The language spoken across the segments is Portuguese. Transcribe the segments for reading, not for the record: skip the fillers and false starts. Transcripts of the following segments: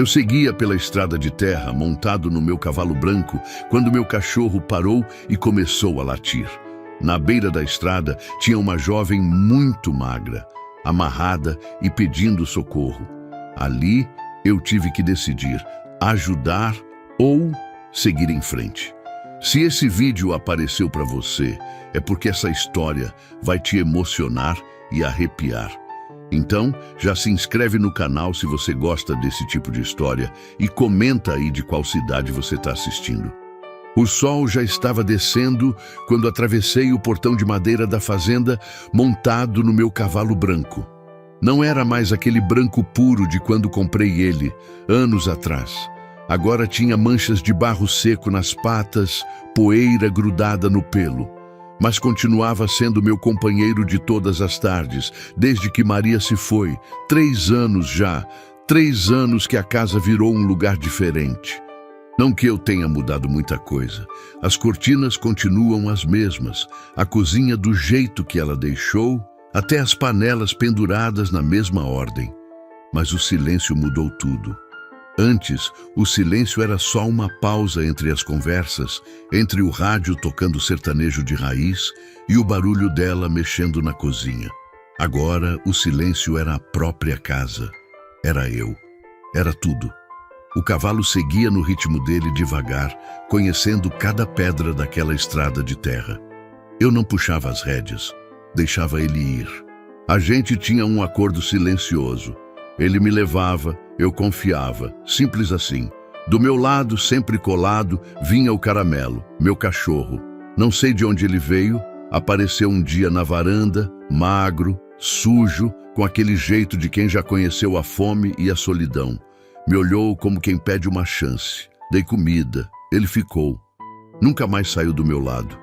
Eu seguia pela estrada de terra, montado no meu cavalo branco, quando meu cachorro parou e começou a latir. Na beira da estrada tinha uma jovem muito magra, amarrada e pedindo socorro. Ali eu tive que decidir, ajudar ou seguir em frente. Se esse vídeo apareceu para você, é porque essa história vai te emocionar e arrepiar. Então, já se inscreve no canal se você gosta desse tipo de história e comenta aí de qual cidade você está assistindo. O sol já estava descendo quando atravessei o portão de madeira da fazenda montado no meu cavalo branco. Não era mais aquele branco puro de quando comprei ele, anos atrás. Agora tinha manchas de barro seco nas patas, poeira grudada no pelo. Mas continuava sendo meu companheiro de todas as tardes, desde que Maria se foi. 3 anos já, 3 anos que a casa virou um lugar diferente. Não que eu tenha mudado muita coisa. As cortinas continuam as mesmas, a cozinha do jeito que ela deixou, até as panelas penduradas na mesma ordem. Mas o silêncio mudou tudo. Antes, o silêncio era só uma pausa entre as conversas, entre o rádio tocando sertanejo de raiz e o barulho dela mexendo na cozinha. Agora, o silêncio era a própria casa. Era eu. Era tudo. O cavalo seguia no ritmo dele devagar, conhecendo cada pedra daquela estrada de terra. Eu não puxava as rédeas, deixava ele ir. A gente tinha um acordo silencioso. Ele me levava, eu confiava, simples assim. Do meu lado, sempre colado, vinha o Caramelo, meu cachorro. Não sei de onde ele veio, apareceu um dia na varanda, magro, sujo, com aquele jeito de quem já conheceu a fome e a solidão. Me olhou como quem pede uma chance. Dei comida, ele ficou. Nunca mais saiu do meu lado.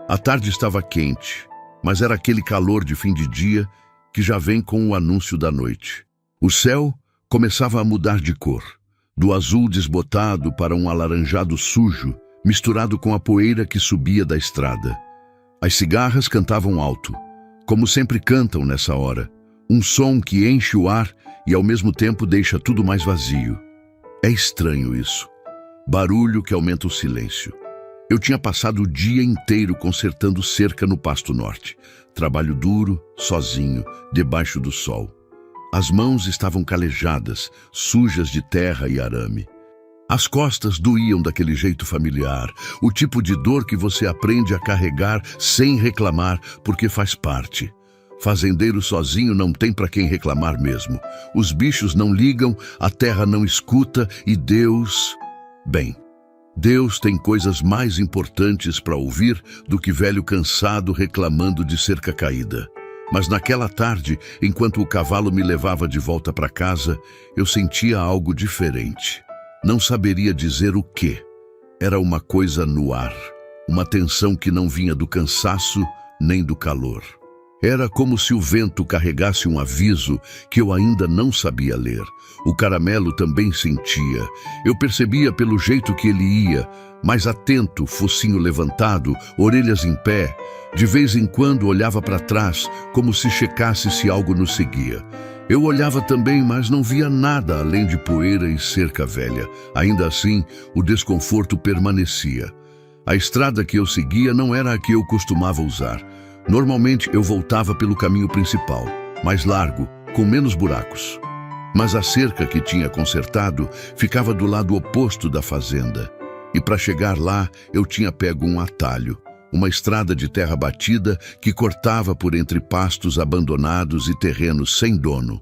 A tarde estava quente, mas era aquele calor de fim de dia que já vem com o anúncio da noite. O céu começava a mudar de cor, do azul desbotado para um alaranjado sujo, misturado com a poeira que subia da estrada. As cigarras cantavam alto, como sempre cantam nessa hora, um som que enche o ar e ao mesmo tempo deixa tudo mais vazio. É estranho isso. Barulho que aumenta o silêncio. Eu tinha passado o dia inteiro consertando cerca no Pasto Norte. Trabalho duro, sozinho, debaixo do sol. As mãos estavam calejadas, sujas de terra e arame. As costas doíam daquele jeito familiar, o tipo de dor que você aprende a carregar sem reclamar, porque faz parte. Fazendeiro sozinho não tem para quem reclamar mesmo. Os bichos não ligam, a terra não escuta e Deus... Bem, Deus tem coisas mais importantes para ouvir do que velho cansado reclamando de cerca caída. Mas naquela tarde, enquanto o cavalo me levava de volta para casa, eu sentia algo diferente. Não saberia dizer o quê. Era uma coisa no ar, uma tensão que não vinha do cansaço nem do calor. Era como se o vento carregasse um aviso que eu ainda não sabia ler. O Caramelo também sentia. Eu percebia pelo jeito que ele ia, mais atento, focinho levantado, orelhas em pé. De vez em quando olhava para trás, como se checasse se algo nos seguia. Eu olhava também, mas não via nada além de poeira e cerca velha. Ainda assim, o desconforto permanecia. A estrada que eu seguia não era a que eu costumava usar. Normalmente eu voltava pelo caminho principal, mais largo, com menos buracos. Mas a cerca que tinha consertado ficava do lado oposto da fazenda. E para chegar lá, eu tinha pego um atalho, uma estrada de terra batida que cortava por entre pastos abandonados e terrenos sem dono.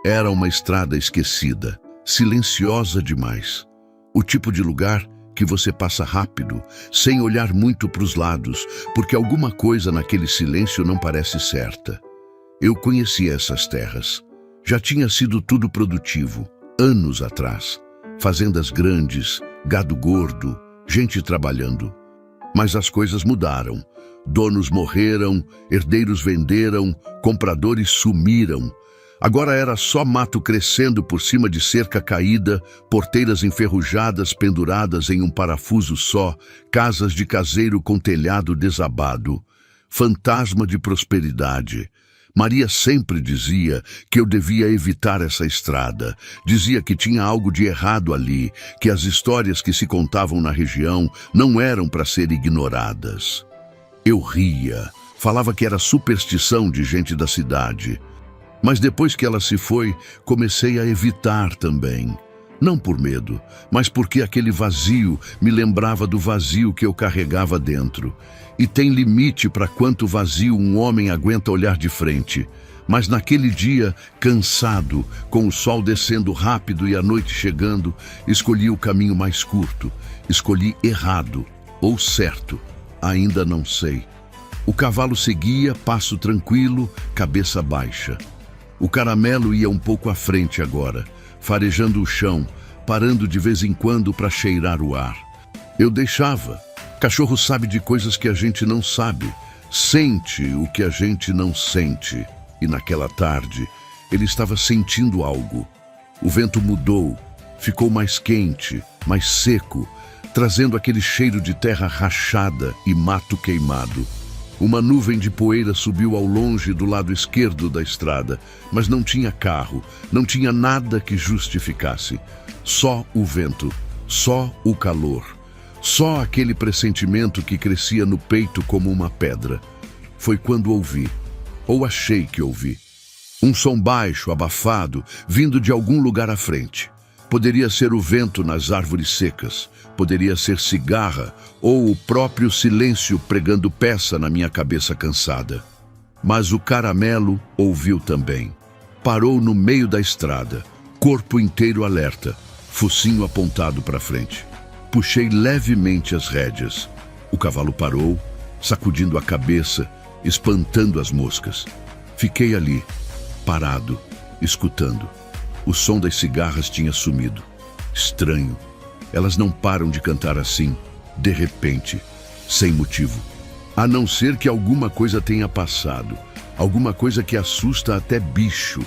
Era uma estrada esquecida, silenciosa demais. O tipo de lugar que você passa rápido, sem olhar muito para os lados, porque alguma coisa naquele silêncio não parece certa. Eu conhecia essas terras. Já tinha sido tudo produtivo, anos atrás. Fazendas grandes, gado gordo, gente trabalhando. Mas as coisas mudaram. Donos morreram, herdeiros venderam, compradores sumiram. Agora era só mato crescendo por cima de cerca caída, porteiras enferrujadas penduradas em um parafuso só, casas de caseiro com telhado desabado. Fantasma de prosperidade. Maria sempre dizia que eu devia evitar essa estrada. Dizia que tinha algo de errado ali, que as histórias que se contavam na região não eram para ser ignoradas. Eu ria, falava que era superstição de gente da cidade. Mas depois que ela se foi, comecei a evitar também. Não por medo, mas porque aquele vazio me lembrava do vazio que eu carregava dentro. E tem limite para quanto vazio um homem aguenta olhar de frente. Mas naquele dia, cansado, com o sol descendo rápido e a noite chegando, escolhi o caminho mais curto. Escolhi errado, ou certo, ainda não sei. O cavalo seguia, passo tranquilo, cabeça baixa. O caramelo ia um pouco à frente agora, farejando o chão, parando de vez em quando para cheirar o ar. Eu deixava. Cachorro sabe de coisas que a gente não sabe, sente o que a gente não sente. E naquela tarde, ele estava sentindo algo. O vento mudou, ficou mais quente, mais seco, trazendo aquele cheiro de terra rachada e mato queimado. Uma nuvem de poeira subiu ao longe do lado esquerdo da estrada, mas não tinha carro, não tinha nada que justificasse. Só o vento, só o calor, só aquele pressentimento que crescia no peito como uma pedra. Foi quando ouvi, ou achei que ouvi, um som baixo, abafado, vindo de algum lugar à frente. Poderia ser o vento nas árvores secas, poderia ser cigarra ou o próprio silêncio pregando peça na minha cabeça cansada. Mas o caramelo ouviu também. Parou no meio da estrada, corpo inteiro alerta, focinho apontado para frente. Puxei levemente as rédeas. O cavalo parou, sacudindo a cabeça, espantando as moscas. Fiquei ali, parado, escutando. O som das cigarras tinha sumido. Estranho. Elas não param de cantar assim, de repente, sem motivo. A não ser que alguma coisa tenha passado. Alguma coisa que assusta até bicho.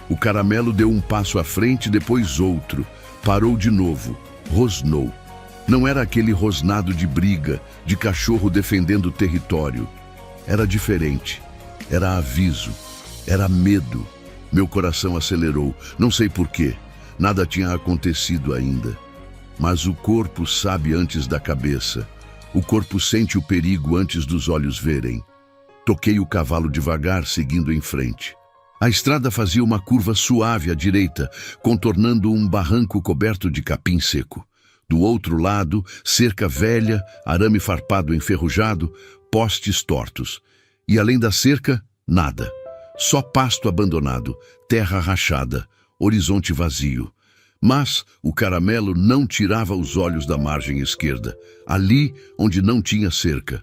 O caramelo deu um passo à frente, depois outro. Parou de novo. Rosnou. Não era aquele rosnado de briga, de cachorro defendendo o território. Era diferente. Era aviso. Era medo. Meu coração acelerou, não sei porquê, nada tinha acontecido ainda. Mas o corpo sabe antes da cabeça. O corpo sente o perigo antes dos olhos verem. Toquei o cavalo devagar, seguindo em frente. A estrada fazia uma curva suave à direita, contornando um barranco coberto de capim seco. Do outro lado, cerca velha, arame farpado enferrujado, postes tortos. E além da cerca, nada. Só pasto abandonado, terra rachada, horizonte vazio. Mas o caramelo não tirava os olhos da margem esquerda, ali onde não tinha cerca,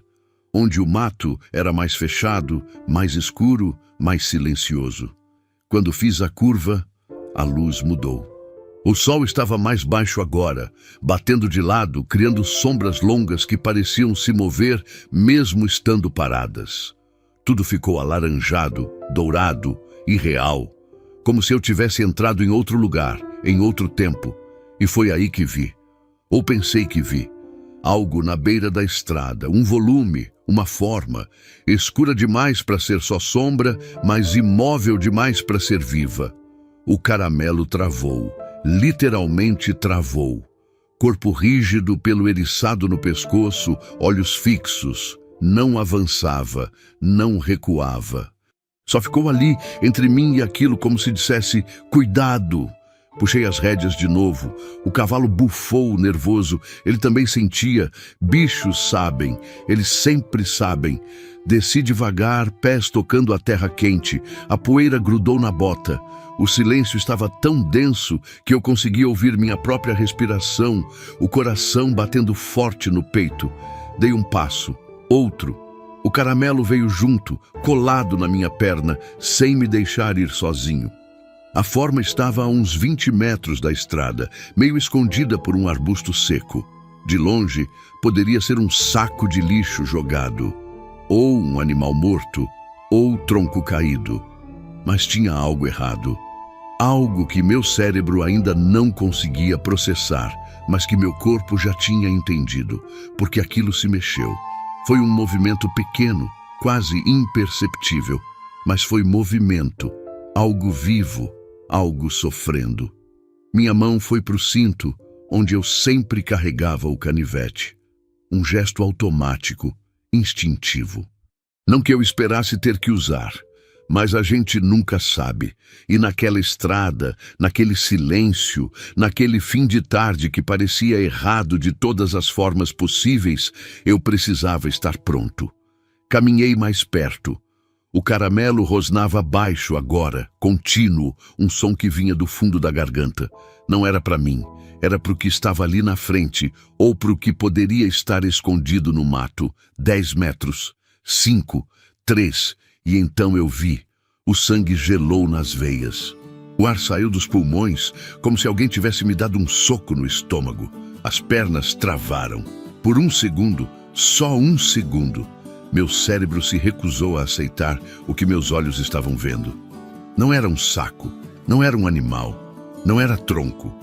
onde o mato era mais fechado, mais escuro, mais silencioso. Quando fiz a curva, a luz mudou. O sol estava mais baixo agora, batendo de lado, criando sombras longas que pareciam se mover mesmo estando paradas. Tudo ficou alaranjado, dourado, irreal, como se eu tivesse entrado em outro lugar, em outro tempo, e foi aí que vi, ou pensei que vi, algo na beira da estrada, um volume, uma forma, escura demais para ser só sombra, mas imóvel demais para ser viva. O caramelo travou, literalmente travou. Corpo rígido, pelo eriçado no pescoço, olhos fixos. Não avançava, não recuava. Só ficou ali, entre mim e aquilo, como se dissesse, cuidado. Puxei as rédeas de novo. O cavalo bufou nervoso. Ele também sentia. Bichos sabem, eles sempre sabem. Desci devagar, pés tocando a terra quente. A poeira grudou na bota. O silêncio estava tão denso que eu conseguia ouvir minha própria respiração, o coração batendo forte no peito. Dei um passo. Outro. O caramelo veio junto, colado na minha perna, sem me deixar ir sozinho. A forma estava a uns 20 metros da estrada, meio escondida por um arbusto seco. De longe, poderia ser um saco de lixo jogado, ou um animal morto, ou tronco caído. Mas tinha algo errado. Algo que meu cérebro ainda não conseguia processar, mas que meu corpo já tinha entendido, porque aquilo se mexeu. Foi um movimento pequeno, quase imperceptível, mas foi movimento, algo vivo, algo sofrendo. Minha mão foi para o cinto, onde eu sempre carregava o canivete. Um gesto automático, instintivo. Não que eu esperasse ter que usar, mas a gente nunca sabe. E naquela estrada, naquele silêncio, naquele fim de tarde que parecia errado de todas as formas possíveis, eu precisava estar pronto. Caminhei mais perto. O caramelo rosnava baixo agora, contínuo, um som que vinha do fundo da garganta. Não era para mim, era para o que estava ali na frente, ou para o que poderia estar escondido no mato. 10 metros, 5, 3, e então eu vi. O sangue gelou nas veias. O ar saiu dos pulmões, como se alguém tivesse me dado um soco no estômago. As pernas travaram. Por um segundo, só um segundo, meu cérebro se recusou a aceitar o que meus olhos estavam vendo. Não era um saco, não era um animal, não era tronco.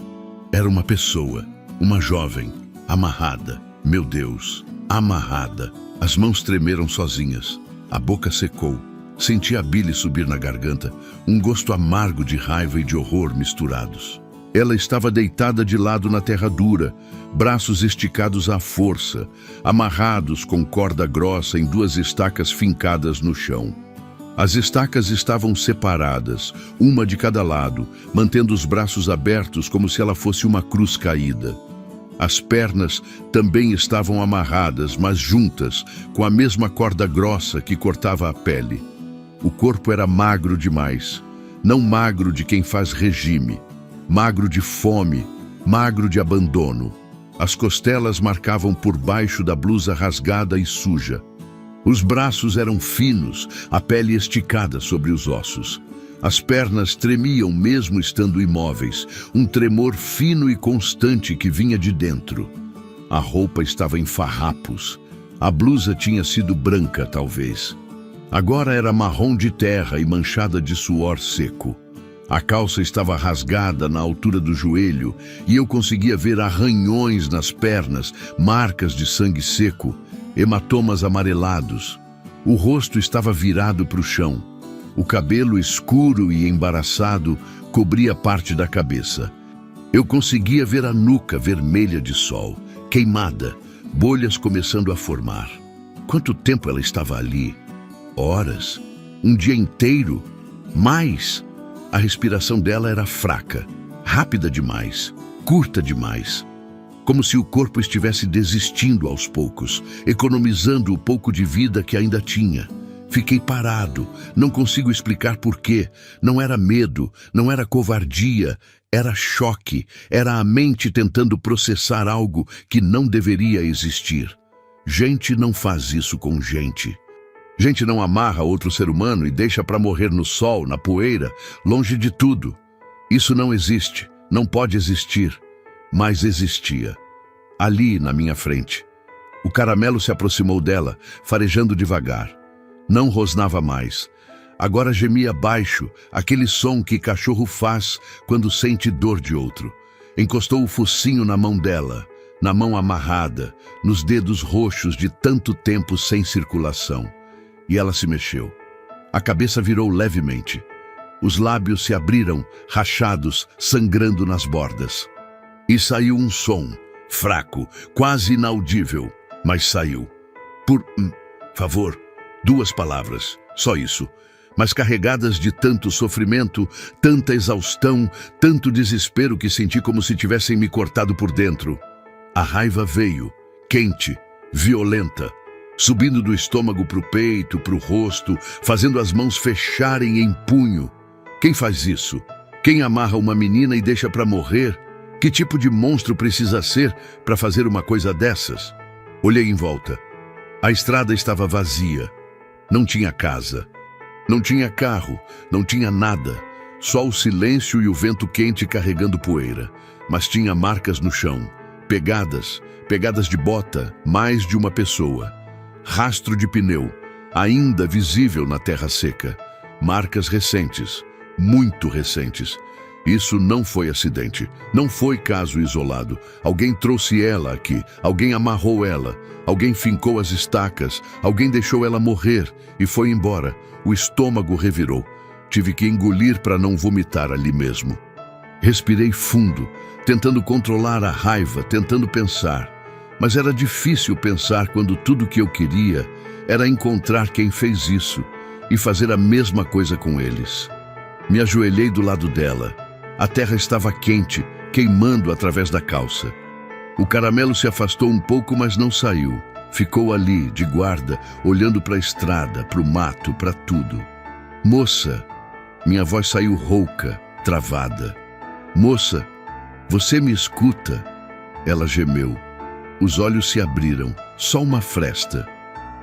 Era uma pessoa, uma jovem, amarrada. Meu Deus, amarrada. As mãos tremeram sozinhas, a boca secou. Senti a bile subir na garganta, um gosto amargo de raiva e de horror misturados. Ela estava deitada de lado na terra dura, braços esticados à força, amarrados com corda grossa em 2 estacas fincadas no chão. As estacas estavam separadas, uma de cada lado, mantendo os braços abertos como se ela fosse uma cruz caída. As pernas também estavam amarradas, mas juntas, com a mesma corda grossa que cortava a pele. O corpo era magro demais, não magro de quem faz regime, magro de fome, magro de abandono. As costelas marcavam por baixo da blusa rasgada e suja. Os braços eram finos, a pele esticada sobre os ossos. As pernas tremiam mesmo estando imóveis, um tremor fino e constante que vinha de dentro. A roupa estava em farrapos. A blusa tinha sido branca, talvez. Agora era marrom de terra e manchada de suor seco. A calça estava rasgada na altura do joelho e eu conseguia ver arranhões nas pernas, marcas de sangue seco, hematomas amarelados. O rosto estava virado para o chão. O cabelo escuro e embaraçado cobria parte da cabeça. Eu conseguia ver a nuca vermelha de sol, queimada, bolhas começando a formar. Quanto tempo ela estava ali? Horas? Um dia inteiro? Mais? A respiração dela era fraca, rápida demais, curta demais. Como se o corpo estivesse desistindo aos poucos, economizando o pouco de vida que ainda tinha. Fiquei parado, não consigo explicar por quê. Não era medo, não era covardia, era choque, era a mente tentando processar algo que não deveria existir. Gente não faz isso com gente. Gente não amarra outro ser humano e deixa para morrer no sol, na poeira, longe de tudo. Isso não existe, não pode existir. Mas existia. Ali, na minha frente. O caramelo se aproximou dela, farejando devagar. Não rosnava mais. Agora gemia baixo, aquele som que cachorro faz quando sente dor de outro. Encostou o focinho na mão dela, na mão amarrada, nos dedos roxos de tanto tempo sem circulação. E ela se mexeu. A cabeça virou levemente. Os lábios se abriram, rachados, sangrando nas bordas. E saiu um som, fraco, quase inaudível, mas saiu. Por favor, 2 palavras, só isso. Mas carregadas de tanto sofrimento, tanta exaustão, tanto desespero que senti como se tivessem me cortado por dentro. A raiva veio, quente, violenta, subindo do estômago para o peito, para o rosto, fazendo as mãos fecharem em punho. Quem faz isso? Quem amarra uma menina e deixa para morrer? Que tipo de monstro precisa ser para fazer uma coisa dessas? Olhei em volta. A estrada estava vazia. Não tinha casa. Não tinha carro. Não tinha nada. Só o silêncio e o vento quente carregando poeira. Mas tinha marcas no chão. Pegadas de bota, mais de uma pessoa. Rastro de pneu, ainda visível na terra seca. Marcas recentes, muito recentes. Isso não foi acidente, não foi caso isolado. Alguém trouxe ela aqui, alguém amarrou ela, alguém fincou as estacas, alguém deixou ela morrer e foi embora. O estômago revirou. Tive que engolir para não vomitar ali mesmo. Respirei fundo, tentando controlar a raiva, tentando pensar. Mas era difícil pensar quando tudo que eu queria era encontrar quem fez isso e fazer a mesma coisa com eles. Me ajoelhei do lado dela. A terra estava quente, queimando através da calça. O caramelo se afastou um pouco, mas não saiu. Ficou ali, de guarda, olhando para a estrada, para o mato, para tudo. Moça, minha voz saiu rouca, travada. Moça, você me escuta? Ela gemeu. Os olhos se abriram, só uma fresta.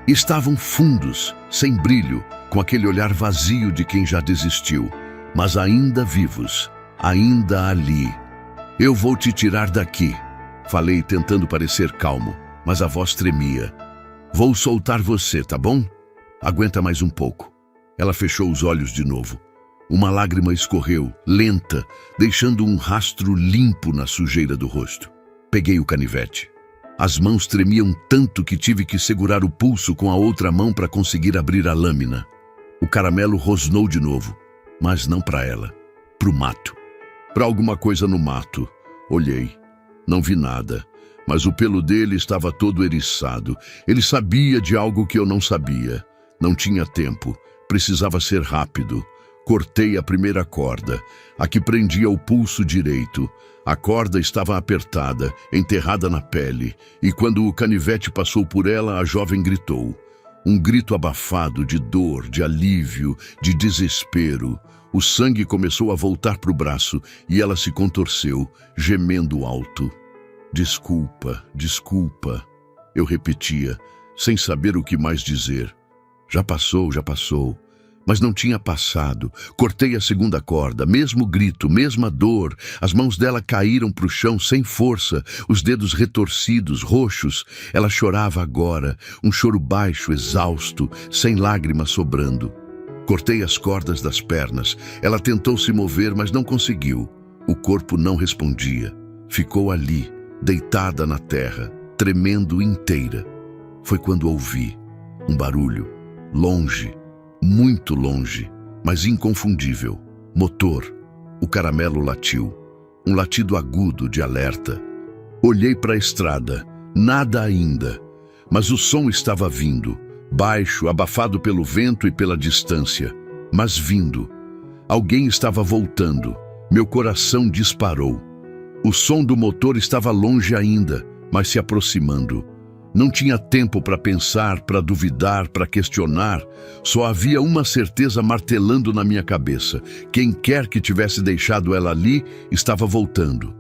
Estavam fundos, sem brilho, com aquele olhar vazio de quem já desistiu, mas ainda vivos. Ainda ali. Eu vou te tirar daqui, falei tentando parecer calmo, mas a voz tremia. Vou soltar você, tá bom? Aguenta mais um pouco. Ela fechou os olhos de novo. Uma lágrima escorreu, lenta, deixando um rastro limpo na sujeira do rosto. Peguei o canivete. As mãos tremiam tanto que tive que segurar o pulso com a outra mão para conseguir abrir a lâmina. O caramelo rosnou de novo, mas não para ela, para o mato. Para alguma coisa no mato. Olhei. Não vi nada, mas o pelo dele estava todo eriçado. Ele sabia de algo que eu não sabia. Não tinha tempo. Precisava ser rápido. Cortei a primeira corda, a que prendia o pulso direito. A corda estava apertada, enterrada na pele, e quando o canivete passou por ela, a jovem gritou. Um grito abafado de dor, de alívio, de desespero. O sangue começou a voltar para o braço e ela se contorceu, gemendo alto. Desculpa, desculpa, eu repetia, sem saber o que mais dizer. Já passou, mas não tinha passado. Cortei a segunda corda, mesmo grito, mesma dor. As mãos dela caíram para o chão sem força, os dedos retorcidos, roxos. Ela chorava agora, um choro baixo, exausto, sem lágrimas sobrando. Cortei as cordas das pernas. Ela tentou se mover, mas não conseguiu. O corpo não respondia. Ficou ali, deitada na terra, tremendo inteira. Foi quando ouvi um barulho, longe, muito longe, mas inconfundível. Motor. O caramelo latiu. Um latido agudo de alerta. Olhei para a estrada. Nada ainda. Mas o som estava vindo. Baixo, abafado pelo vento e pela distância. Mas vindo. Alguém estava voltando. Meu coração disparou. O som do motor estava longe ainda, mas se aproximando. Não tinha tempo para pensar, para duvidar, para questionar. Só havia uma certeza martelando na minha cabeça. Quem quer que tivesse deixado ela ali, estava voltando.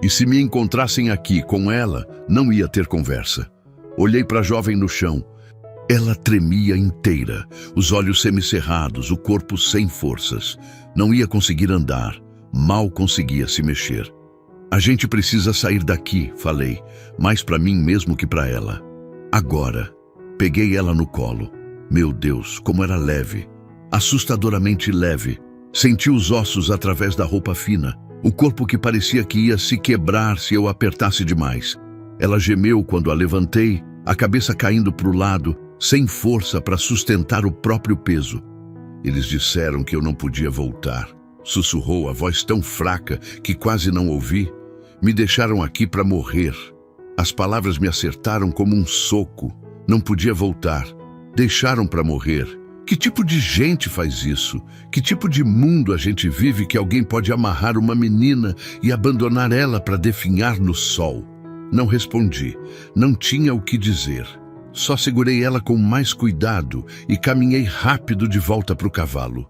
E se me encontrassem aqui com ela, não ia ter conversa. Olhei para a jovem no chão. Ela tremia inteira, os olhos semicerrados, o corpo sem forças. Não ia conseguir andar, mal conseguia se mexer. A gente precisa sair daqui, falei, mais para mim mesmo que para ela. Agora. Peguei ela no colo. Meu Deus, como era leve. Assustadoramente leve. Senti os ossos através da roupa fina, o corpo que parecia que ia se quebrar se eu apertasse demais. Ela gemeu quando a levantei, a cabeça caindo para o lado, sem força para sustentar o próprio peso. Eles disseram que eu não podia voltar. Sussurrou a voz tão fraca que quase não ouvi. Me deixaram aqui para morrer. As palavras me acertaram como um soco. Não podia voltar. Deixaram para morrer. Que tipo de gente faz isso? Que tipo de mundo a gente vive que alguém pode amarrar uma menina e abandonar ela para definhar no sol? Não respondi. Não tinha o que dizer. Só segurei ela com mais cuidado e caminhei rápido de volta para o cavalo.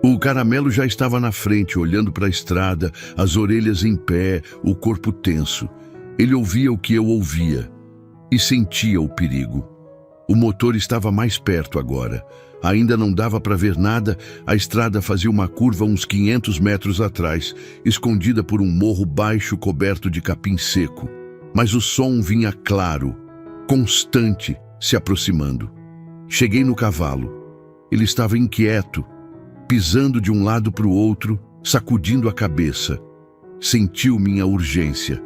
O caramelo já estava na frente, olhando para a estrada, as orelhas em pé, o corpo tenso. Ele ouvia o que eu ouvia e sentia o perigo. O motor estava mais perto agora. Ainda não dava para ver nada, a estrada fazia uma curva uns 500 metros atrás, escondida por um morro baixo coberto de capim seco. Mas o som vinha claro, constante, se aproximando. Cheguei no cavalo. Ele estava inquieto, pisando de um lado para o outro, sacudindo a cabeça. Sentiu minha urgência.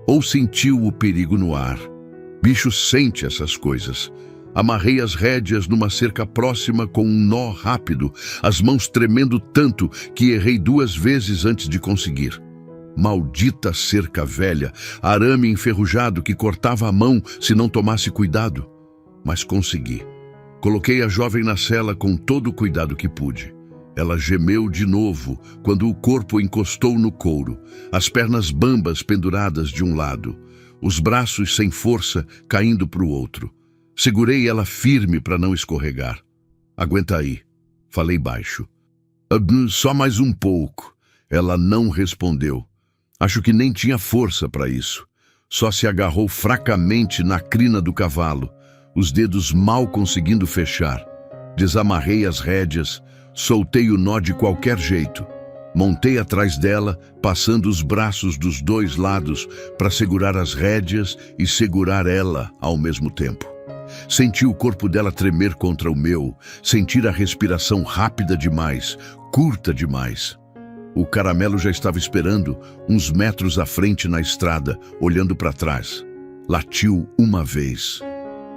Ou sentiu o perigo no ar. Bicho sente essas coisas. Amarrei as rédeas numa cerca próxima com um nó rápido, as mãos tremendo tanto que errei 2 vezes antes de conseguir. Maldita cerca velha, arame enferrujado que cortava a mão se não tomasse cuidado. Mas consegui. Coloquei a jovem na sela com todo o cuidado que pude. Ela gemeu de novo quando o corpo encostou no couro, as pernas bambas penduradas de um lado, os braços sem força caindo para o outro. Segurei ela firme para não escorregar. Aguenta aí, falei baixo. Só mais um pouco. Ela não respondeu. Acho que nem tinha força para isso. Só se agarrou fracamente na crina do cavalo, os dedos mal conseguindo fechar. Desamarrei as rédeas, soltei o nó de qualquer jeito. Montei atrás dela, passando os braços dos 2 lados para segurar as rédeas e segurar ela ao mesmo tempo. Senti o corpo dela tremer contra o meu, sentir a respiração rápida demais, curta demais. O Caramelo já estava esperando, uns metros à frente na estrada, olhando para trás. Latiu uma vez.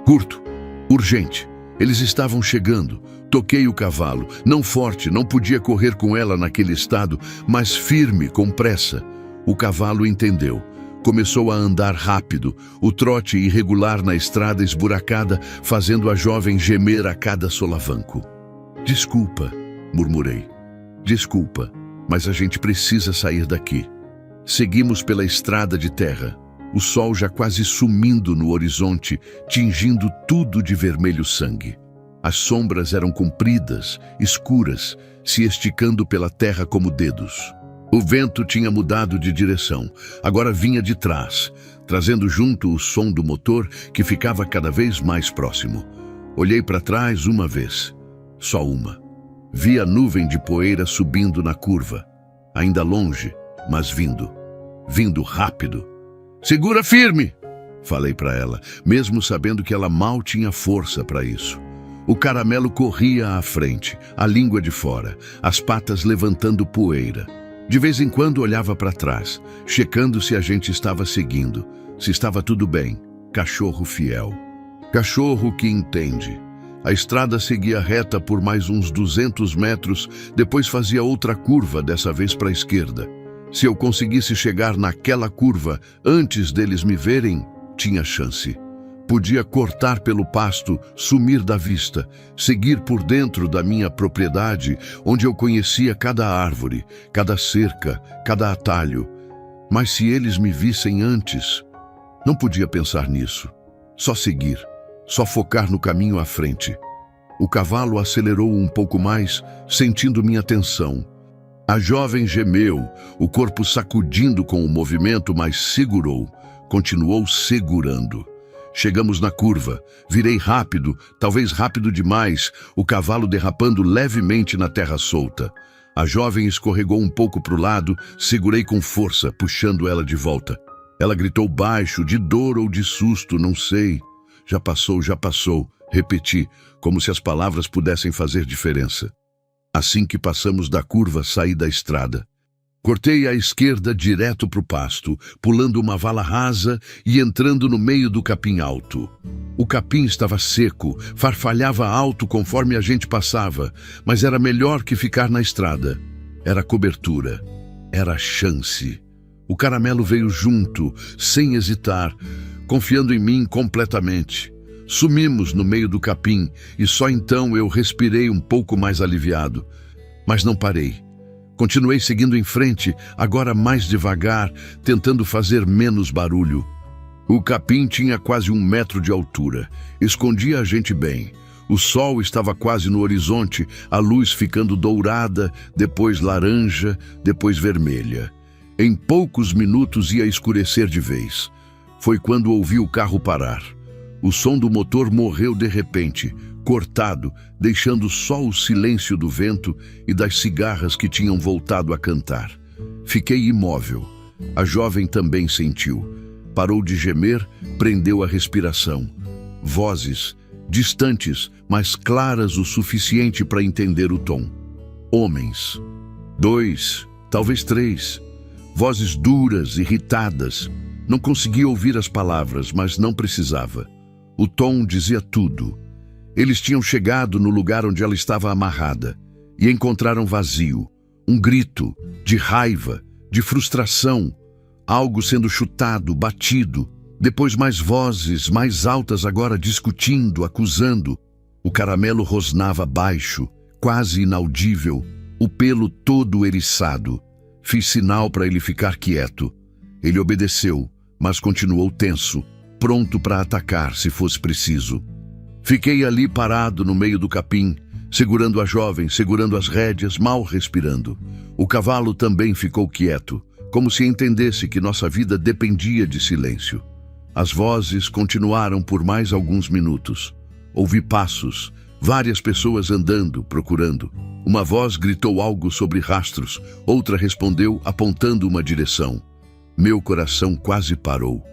Curto, urgente. Eles estavam chegando. Toquei o cavalo, não forte, não podia correr com ela naquele estado, mas firme, com pressa. O cavalo entendeu. Começou a andar rápido, o trote irregular na estrada esburacada, fazendo a jovem gemer a cada solavanco. Desculpa, murmurei. Desculpa, mas a gente precisa sair daqui. Seguimos pela estrada de terra, o sol já quase sumindo no horizonte, tingindo tudo de vermelho sangue. As sombras eram compridas, escuras, se esticando pela terra como dedos. O vento tinha mudado de direção, agora vinha de trás, trazendo junto o som do motor que ficava cada vez mais próximo. Olhei para trás uma vez, só uma. Vi a nuvem de poeira subindo na curva, ainda longe, mas vindo rápido. Segura firme, falei para ela, mesmo sabendo que ela mal tinha força para isso. O Caramelo corria à frente, a língua de fora, as patas levantando poeira. De vez em quando olhava para trás, checando se a gente estava seguindo, se estava tudo bem. Cachorro fiel. Cachorro que entende. A estrada seguia reta por mais uns 200 metros, depois fazia outra curva, dessa vez para a esquerda. Se eu conseguisse chegar naquela curva antes deles me verem, tinha chance. Podia cortar pelo pasto, sumir da vista, seguir por dentro da minha propriedade, onde eu conhecia cada árvore, cada cerca, cada atalho. Mas se eles me vissem antes, não podia pensar nisso. Só seguir, só focar no caminho à frente. O cavalo acelerou um pouco mais, sentindo minha tensão. A jovem gemeu, o corpo sacudindo com o movimento, mas segurou, continuou segurando. Chegamos na curva. Virei rápido, talvez rápido demais, o cavalo derrapando levemente na terra solta. A jovem escorregou um pouco para o lado, segurei com força, puxando ela de volta. Ela gritou baixo, de dor ou de susto, não sei. Já passou, repeti, como se as palavras pudessem fazer diferença. Assim que passamos da curva, saí da estrada. Cortei à esquerda direto para o pasto, pulando uma vala rasa e entrando no meio do capim alto. O capim estava seco, farfalhava alto conforme a gente passava, mas era melhor que ficar na estrada. Era cobertura, era chance. O Caramelo veio junto, sem hesitar, confiando em mim completamente. Sumimos no meio do capim e só então eu respirei um pouco mais aliviado. Mas não parei. Continuei seguindo em frente, agora mais devagar, tentando fazer menos barulho. O capim tinha quase 1 metro de altura. Escondia a gente bem. O sol estava quase no horizonte, a luz ficando dourada, depois laranja, depois vermelha. Em poucos minutos ia escurecer de vez. Foi quando ouvi o carro parar. O som do motor morreu de repente, cortado, deixando só o silêncio do vento e das cigarras que tinham voltado a cantar. Fiquei imóvel. A jovem também sentiu. Parou de gemer, prendeu a respiração. Vozes, distantes, mas claras o suficiente para entender o tom. Homens. 2, talvez 3. Vozes duras, irritadas. Não conseguia ouvir as palavras, mas não precisava. O tom dizia tudo. Eles tinham chegado no lugar onde ela estava amarrada e encontraram vazio. Um grito de raiva, de frustração, algo sendo chutado, batido. Depois mais vozes, mais altas agora discutindo, acusando. O caramelo rosnava baixo, quase inaudível, o pelo todo eriçado. Fiz sinal para ele ficar quieto. Ele obedeceu, mas continuou tenso, pronto para atacar se fosse preciso. Fiquei ali parado no meio do capim, segurando a jovem, segurando as rédeas, mal respirando. O cavalo também ficou quieto, como se entendesse que nossa vida dependia de silêncio. As vozes continuaram por mais alguns minutos. Ouvi passos, várias pessoas andando, procurando. Uma voz gritou algo sobre rastros, outra respondeu apontando uma direção. Meu coração quase parou.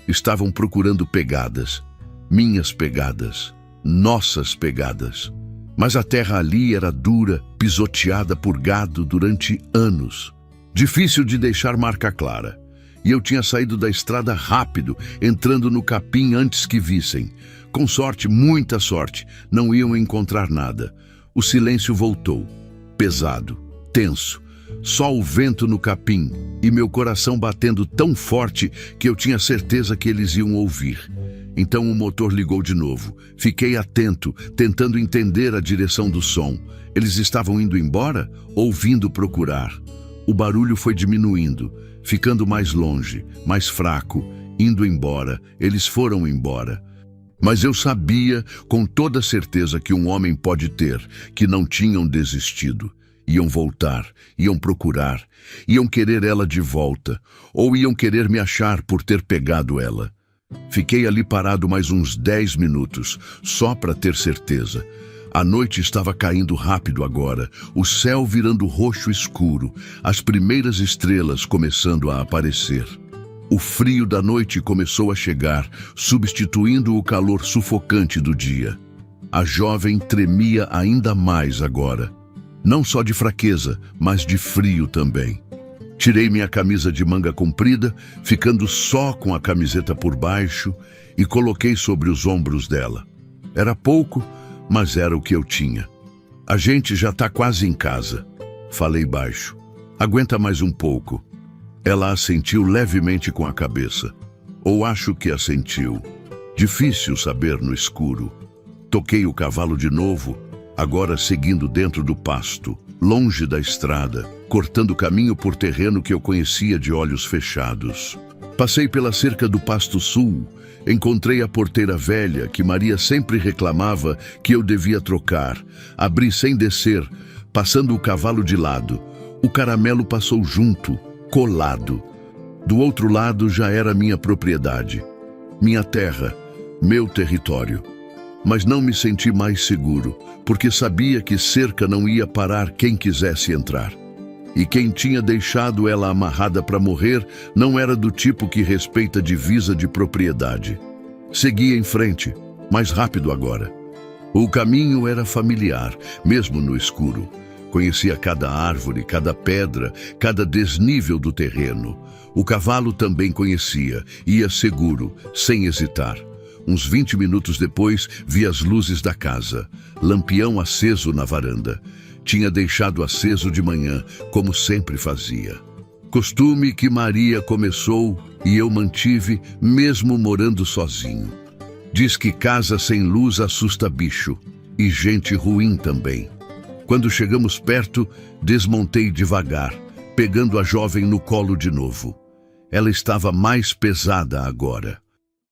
Estavam procurando pegadas, minhas pegadas, nossas pegadas. Mas a terra ali era dura, pisoteada por gado durante anos. Difícil de deixar marca clara. E eu tinha saído da estrada rápido, entrando no capim antes que vissem. Com sorte, muita sorte, não iam encontrar nada. O silêncio voltou, pesado, tenso. Só o vento no capim e meu coração batendo tão forte que eu tinha certeza que eles iam ouvir. Então o motor ligou de novo. Fiquei atento, tentando entender a direção do som. Eles estavam indo embora ou vindo procurar? O barulho foi diminuindo, ficando mais longe, mais fraco, indo embora. Eles foram embora. Mas eu sabia com toda certeza que um homem pode ter, que não tinham desistido. Iam voltar, iam procurar, iam querer ela de volta, ou iam querer me achar por ter pegado ela. Fiquei ali parado mais uns 10 minutos, só para ter certeza. A noite estava caindo rápido agora, o céu virando roxo escuro, as primeiras estrelas começando a aparecer. O frio da noite começou a chegar, substituindo o calor sufocante do dia. A jovem tremia ainda mais agora. Não só de fraqueza, mas de frio também. Tirei minha camisa de manga comprida, ficando só com a camiseta por baixo, e coloquei sobre os ombros dela. Era pouco, mas era o que eu tinha. A gente já está quase em casa. Falei baixo. Aguenta mais um pouco. Ela assentiu levemente com a cabeça. Ou acho que assentiu. Difícil saber no escuro. Toquei o cavalo de novo, agora seguindo dentro do pasto, longe da estrada, cortando caminho por terreno que eu conhecia de olhos fechados. Passei pela cerca do Pasto Sul, encontrei a porteira velha que Maria sempre reclamava que eu devia trocar. Abri sem descer, passando o cavalo de lado. O caramelo passou junto, colado. Do outro lado já era minha propriedade, minha terra, meu território. Mas não me senti mais seguro, porque sabia que cerca não ia parar quem quisesse entrar. E quem tinha deixado ela amarrada para morrer não era do tipo que respeita divisa de propriedade. Seguia em frente, mais rápido agora. O caminho era familiar, mesmo no escuro. Conhecia cada árvore, cada pedra, cada desnível do terreno. O cavalo também conhecia, ia seguro, sem hesitar. Uns 20 minutos depois, vi as luzes da casa, lampião aceso na varanda. Tinha deixado aceso de manhã, como sempre fazia. Costume que Maria começou e eu mantive, mesmo morando sozinho. Diz que casa sem luz assusta bicho, e gente ruim também. Quando chegamos perto, desmontei devagar, pegando a jovem no colo de novo. Ela estava mais pesada agora.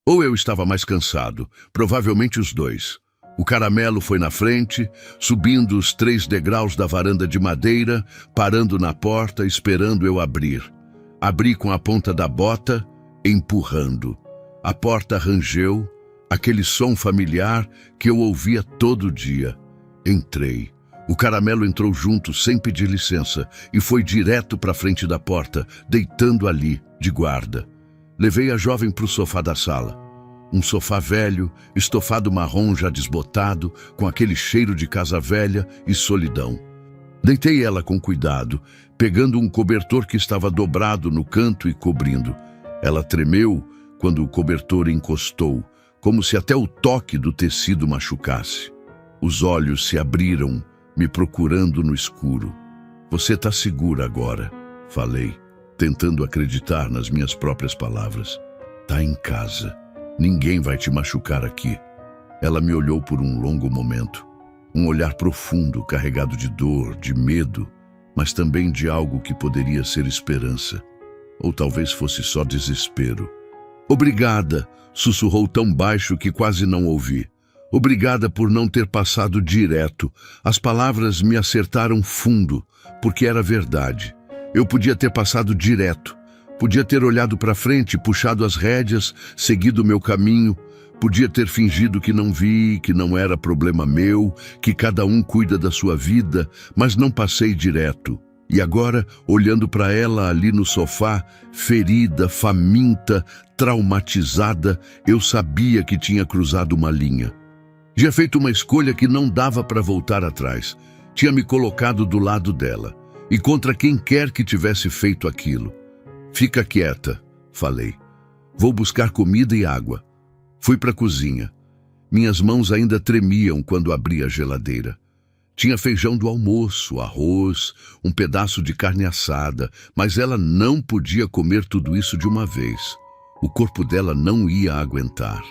Ou eu estava mais cansado, provavelmente os dois. O caramelo foi na frente, subindo os 3 degraus da varanda de madeira, parando na porta, esperando eu abrir. Abri com a ponta da bota, empurrando. A porta rangeu, aquele som familiar que eu ouvia todo dia. Entrei. O caramelo entrou junto, sem pedir licença, e foi direto para a frente da porta, deitando ali, de guarda. Levei a jovem para o sofá da sala. Um sofá velho, estofado marrom já desbotado, com aquele cheiro de casa velha e solidão. Deitei ela com cuidado, pegando um cobertor que estava dobrado no canto e cobrindo. Ela tremeu quando o cobertor encostou, como se até o toque do tecido machucasse. Os olhos se abriram, me procurando no escuro. "Você está segura agora", falei, tentando acreditar nas minhas próprias palavras. "Tá em casa. Ninguém vai te machucar aqui." Ela me olhou por um longo momento. Um olhar profundo, carregado de dor, de medo, mas também de algo que poderia ser esperança. Ou talvez fosse só desespero. "Obrigada", sussurrou tão baixo que quase não ouvi. "Obrigada por não ter passado direto." As palavras me acertaram fundo, porque era verdade. Eu podia ter passado direto. Podia ter olhado para frente, puxado as rédeas, seguido o meu caminho. Podia ter fingido que não vi, que não era problema meu, que cada um cuida da sua vida, mas não passei direto. E agora, olhando para ela ali no sofá, ferida, faminta, traumatizada, eu sabia que tinha cruzado uma linha. Tinha feito uma escolha que não dava para voltar atrás. Tinha me colocado do lado dela, e contra quem quer que tivesse feito aquilo. "Fica quieta", falei. "Vou buscar comida e água." Fui para a cozinha. Minhas mãos ainda tremiam quando abri a geladeira. Tinha feijão do almoço, arroz, um pedaço de carne assada, mas ela não podia comer tudo isso de uma vez. O corpo dela não ia aguentar.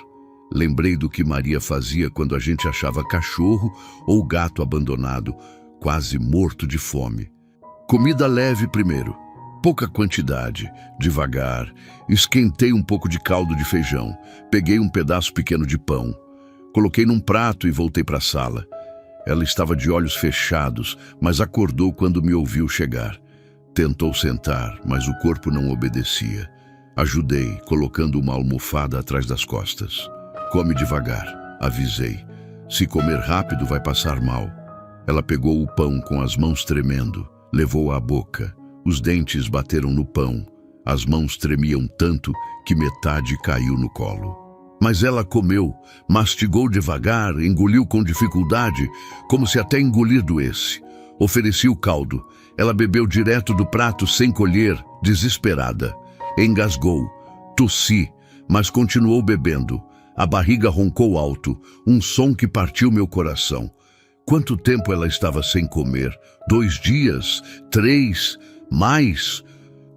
Lembrei do que Maria fazia quando a gente achava cachorro ou gato abandonado, quase morto de fome. Comida leve primeiro, pouca quantidade, devagar. Esquentei um pouco de caldo de feijão, peguei um pedaço pequeno de pão, coloquei num prato e voltei para a sala. Ela estava de olhos fechados, mas acordou quando me ouviu chegar. Tentou sentar, mas o corpo não obedecia. Ajudei, colocando uma almofada atrás das costas. "Come devagar", avisei. "Se comer rápido vai passar mal." Ela pegou o pão com as mãos tremendo, levou à boca. Os dentes bateram no pão. As mãos tremiam tanto que metade caiu no colo. Mas ela comeu, mastigou devagar, engoliu com dificuldade, como se até engolir doesse. Ofereci o caldo. Ela bebeu direto do prato sem colher, desesperada. Engasgou, tossi, mas continuou bebendo. A barriga roncou alto, um som que partiu meu coração. Quanto tempo ela estava sem comer? 2 dias? 3? Mais?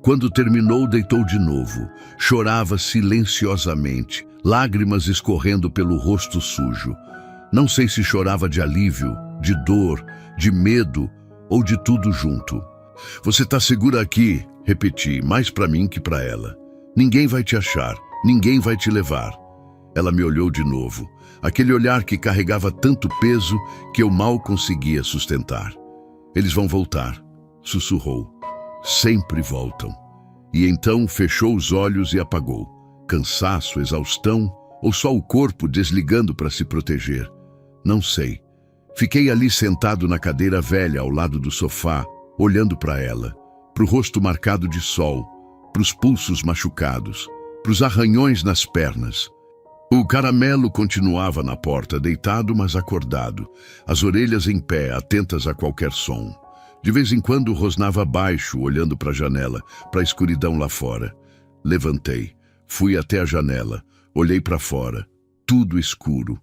Quando terminou, deitou de novo. Chorava silenciosamente, lágrimas escorrendo pelo rosto sujo. Não sei se chorava de alívio, de dor, de medo ou de tudo junto. "Você está segura aqui", repeti, mais para mim que para ela. "Ninguém vai te achar, ninguém vai te levar." Ela me olhou de novo, aquele olhar que carregava tanto peso que eu mal conseguia sustentar. "Eles vão voltar", sussurrou. "Sempre voltam." E então fechou os olhos e apagou. Cansaço, exaustão ou só o corpo desligando para se proteger? Não sei. Fiquei ali sentado na cadeira velha ao lado do sofá, olhando para ela, para o rosto marcado de sol, para os pulsos machucados, para os arranhões nas pernas. O caramelo continuava na porta, deitado mas acordado, as orelhas em pé, atentas a qualquer som. De vez em quando rosnava baixo, olhando para a janela, para a escuridão lá fora. Levantei, fui até a janela, olhei para fora, tudo escuro.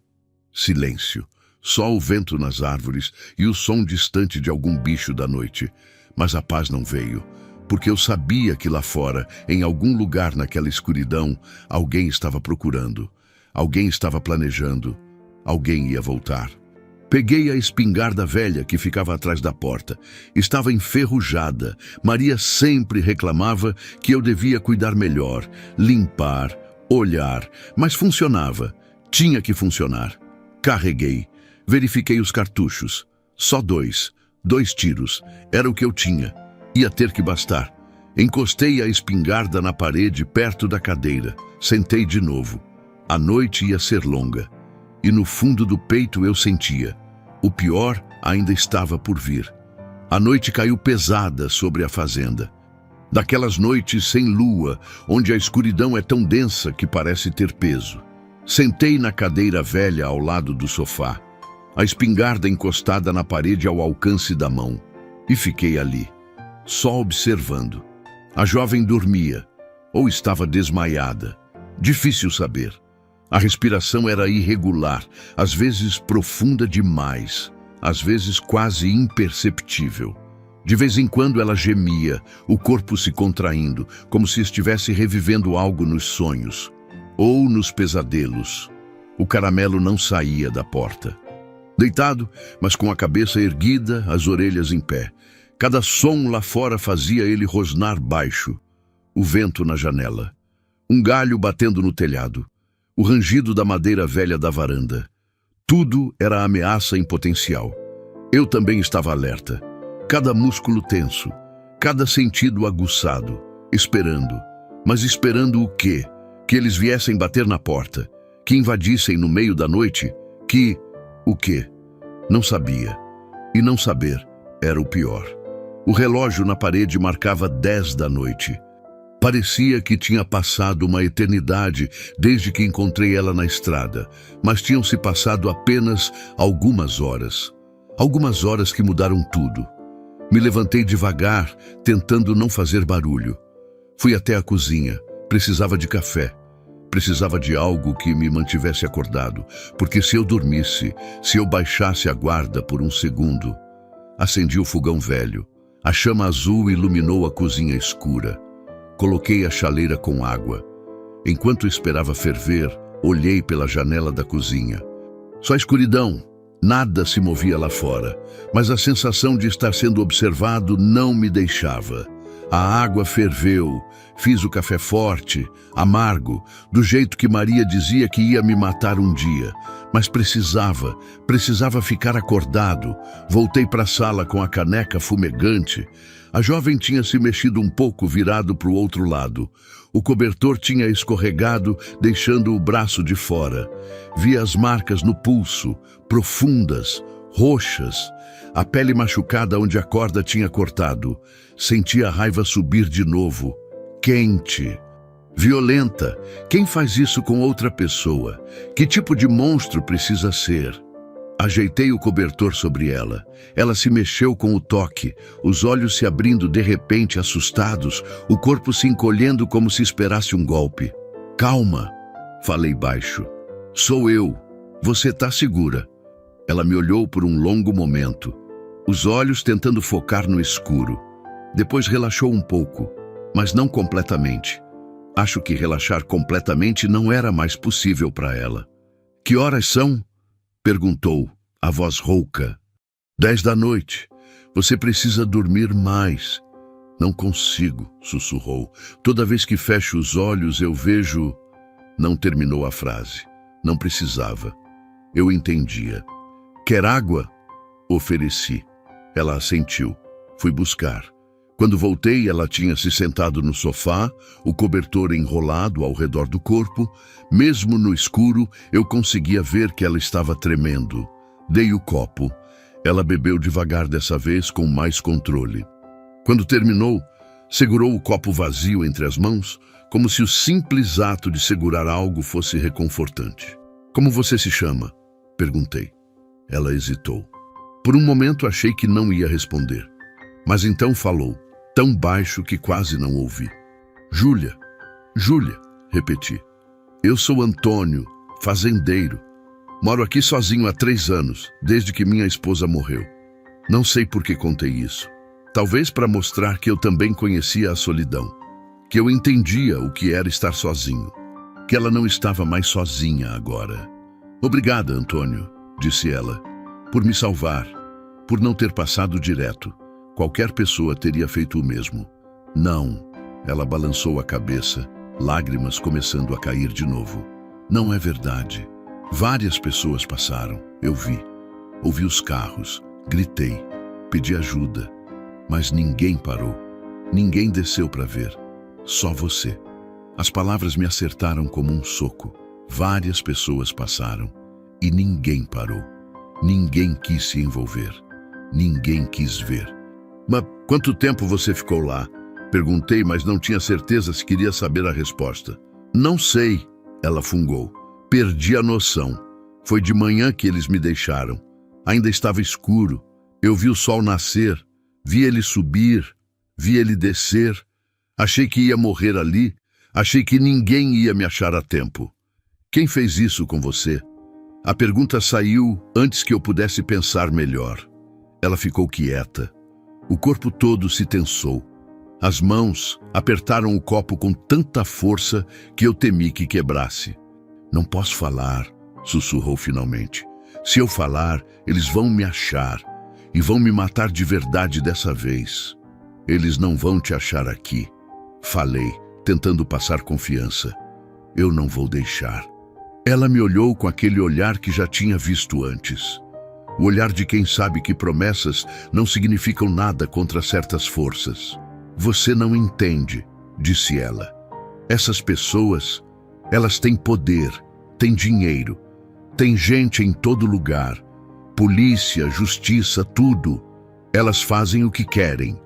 Silêncio, só o vento nas árvores e o som distante de algum bicho da noite. Mas a paz não veio, porque eu sabia que lá fora, em algum lugar naquela escuridão, alguém estava procurando, alguém estava planejando, alguém ia voltar. Peguei a espingarda velha que ficava atrás da porta. Estava enferrujada. Maria sempre reclamava que eu devia cuidar melhor, limpar, olhar, mas funcionava. Tinha que funcionar. Carreguei. Verifiquei os cartuchos. Só 2. 2 tiros. Era o que eu tinha. Ia ter que bastar. Encostei a espingarda na parede perto da cadeira. Sentei de novo. A noite ia ser longa. E no fundo do peito eu sentia. O pior ainda estava por vir. A noite caiu pesada sobre a fazenda. Daquelas noites sem lua, onde a escuridão é tão densa que parece ter peso. Sentei na cadeira velha ao lado do sofá, a espingarda encostada na parede ao alcance da mão. E fiquei ali, só observando. A jovem dormia, ou estava desmaiada. Difícil saber. A respiração era irregular, às vezes profunda demais, às vezes quase imperceptível. De vez em quando ela gemia, o corpo se contraindo, como se estivesse revivendo algo nos sonhos ou nos pesadelos. O caramelo não saía da porta. Deitado, mas com a cabeça erguida, as orelhas em pé. Cada som lá fora fazia ele rosnar baixo. O vento na janela. Um galho batendo no telhado. O rangido da madeira velha da varanda. Tudo era ameaça em potencial. Eu também estava alerta. Cada músculo tenso, cada sentido aguçado, esperando. Mas esperando o quê? Que eles viessem bater na porta, que invadissem no meio da noite, que... o quê? Não sabia. E não saber era o pior. O relógio na parede marcava 10 da noite. Parecia que tinha passado uma eternidade desde que encontrei ela na estrada, mas tinham se passado apenas algumas horas. Algumas horas que mudaram tudo. Me levantei devagar, tentando não fazer barulho. Fui até a cozinha. Precisava de café. Precisava de algo que me mantivesse acordado, porque se eu dormisse, se eu baixasse a guarda por um segundo... Acendi o fogão velho. A chama azul iluminou a cozinha escura. Coloquei a chaleira com água. Enquanto esperava ferver, olhei pela janela da cozinha. Só escuridão. Nada se movia lá fora, mas a sensação de estar sendo observado não me deixava. A água ferveu, fiz o café forte, amargo, do jeito que Maria dizia que ia me matar um dia. Mas precisava ficar acordado. Voltei para a sala com a caneca fumegante. A jovem tinha se mexido um pouco, virado para o outro lado. O cobertor tinha escorregado, deixando o braço de fora. Vi as marcas no pulso, profundas, roxas. A pele machucada onde a corda tinha cortado. Senti a raiva subir de novo. Quente. Violenta. Quem faz isso com outra pessoa? Que tipo de monstro precisa ser? Ajeitei o cobertor sobre ela. Ela se mexeu com o toque, os olhos se abrindo de repente, assustados, o corpo se encolhendo como se esperasse um golpe. Calma, falei baixo. Sou eu. Você tá segura. Ela me olhou por um longo momento, os olhos tentando focar no escuro. Depois relaxou um pouco, mas não completamente. Acho que relaxar completamente não era mais possível para ela. Que horas são? Perguntou, a voz rouca. 10 da noite. Você precisa dormir mais. Não consigo, sussurrou. Toda vez que fecho os olhos eu vejo... Não terminou a frase. Não precisava. Eu entendia. Quer água? Ofereci. Ela assentiu. Fui buscar. Quando voltei, ela tinha se sentado no sofá, o cobertor enrolado ao redor do corpo. Mesmo no escuro, eu conseguia ver que ela estava tremendo. Dei o copo. Ela bebeu devagar dessa vez, com mais controle. Quando terminou, segurou o copo vazio entre as mãos, como se o simples ato de segurar algo fosse reconfortante. Como você se chama? Perguntei. Ela hesitou. Por um momento achei que não ia responder. Mas então falou, tão baixo que quase não ouvi. Júlia, Júlia, repeti. Eu sou Antônio, fazendeiro. Moro aqui sozinho há 3 anos, desde que minha esposa morreu. Não sei por que contei isso. Talvez para mostrar que eu também conhecia a solidão. Que eu entendia o que era estar sozinho. Que ela não estava mais sozinha agora. Obrigada, Antônio, disse ela, por me salvar, por não ter passado direto. Qualquer pessoa teria feito o mesmo. Não, ela balançou a cabeça, lágrimas começando a cair de novo. Não é verdade. Várias pessoas passaram, eu vi. Ouvi os carros, gritei, pedi ajuda. Mas ninguém parou. Ninguém desceu para ver. Só você. As palavras me acertaram como um soco. Várias pessoas passaram e ninguém parou. Ninguém quis se envolver. Ninguém quis ver. Mas quanto tempo você ficou lá? Perguntei, mas não tinha certeza se queria saber a resposta. Não sei, ela fungou. Perdi a noção. Foi de manhã que eles me deixaram. Ainda estava escuro. Eu vi o sol nascer. Vi ele subir, vi ele descer. Achei que ia morrer ali. Achei que ninguém ia me achar a tempo. Quem fez isso com você? A pergunta saiu antes que eu pudesse pensar melhor. Ela ficou quieta. O corpo todo se tensou. As mãos apertaram o copo com tanta força que eu temi que quebrasse. Não posso falar, sussurrou finalmente. Se eu falar, eles vão me achar e vão me matar de verdade dessa vez. Eles não vão te achar aqui. Falei, tentando passar confiança. Eu não vou deixar. Ela me olhou com aquele olhar que já tinha visto antes. O olhar de quem sabe que promessas não significam nada contra certas forças. Você não entende, disse ela. Essas pessoas, elas têm poder, têm dinheiro, têm gente em todo lugar. Polícia, justiça, tudo. Elas fazem o que querem.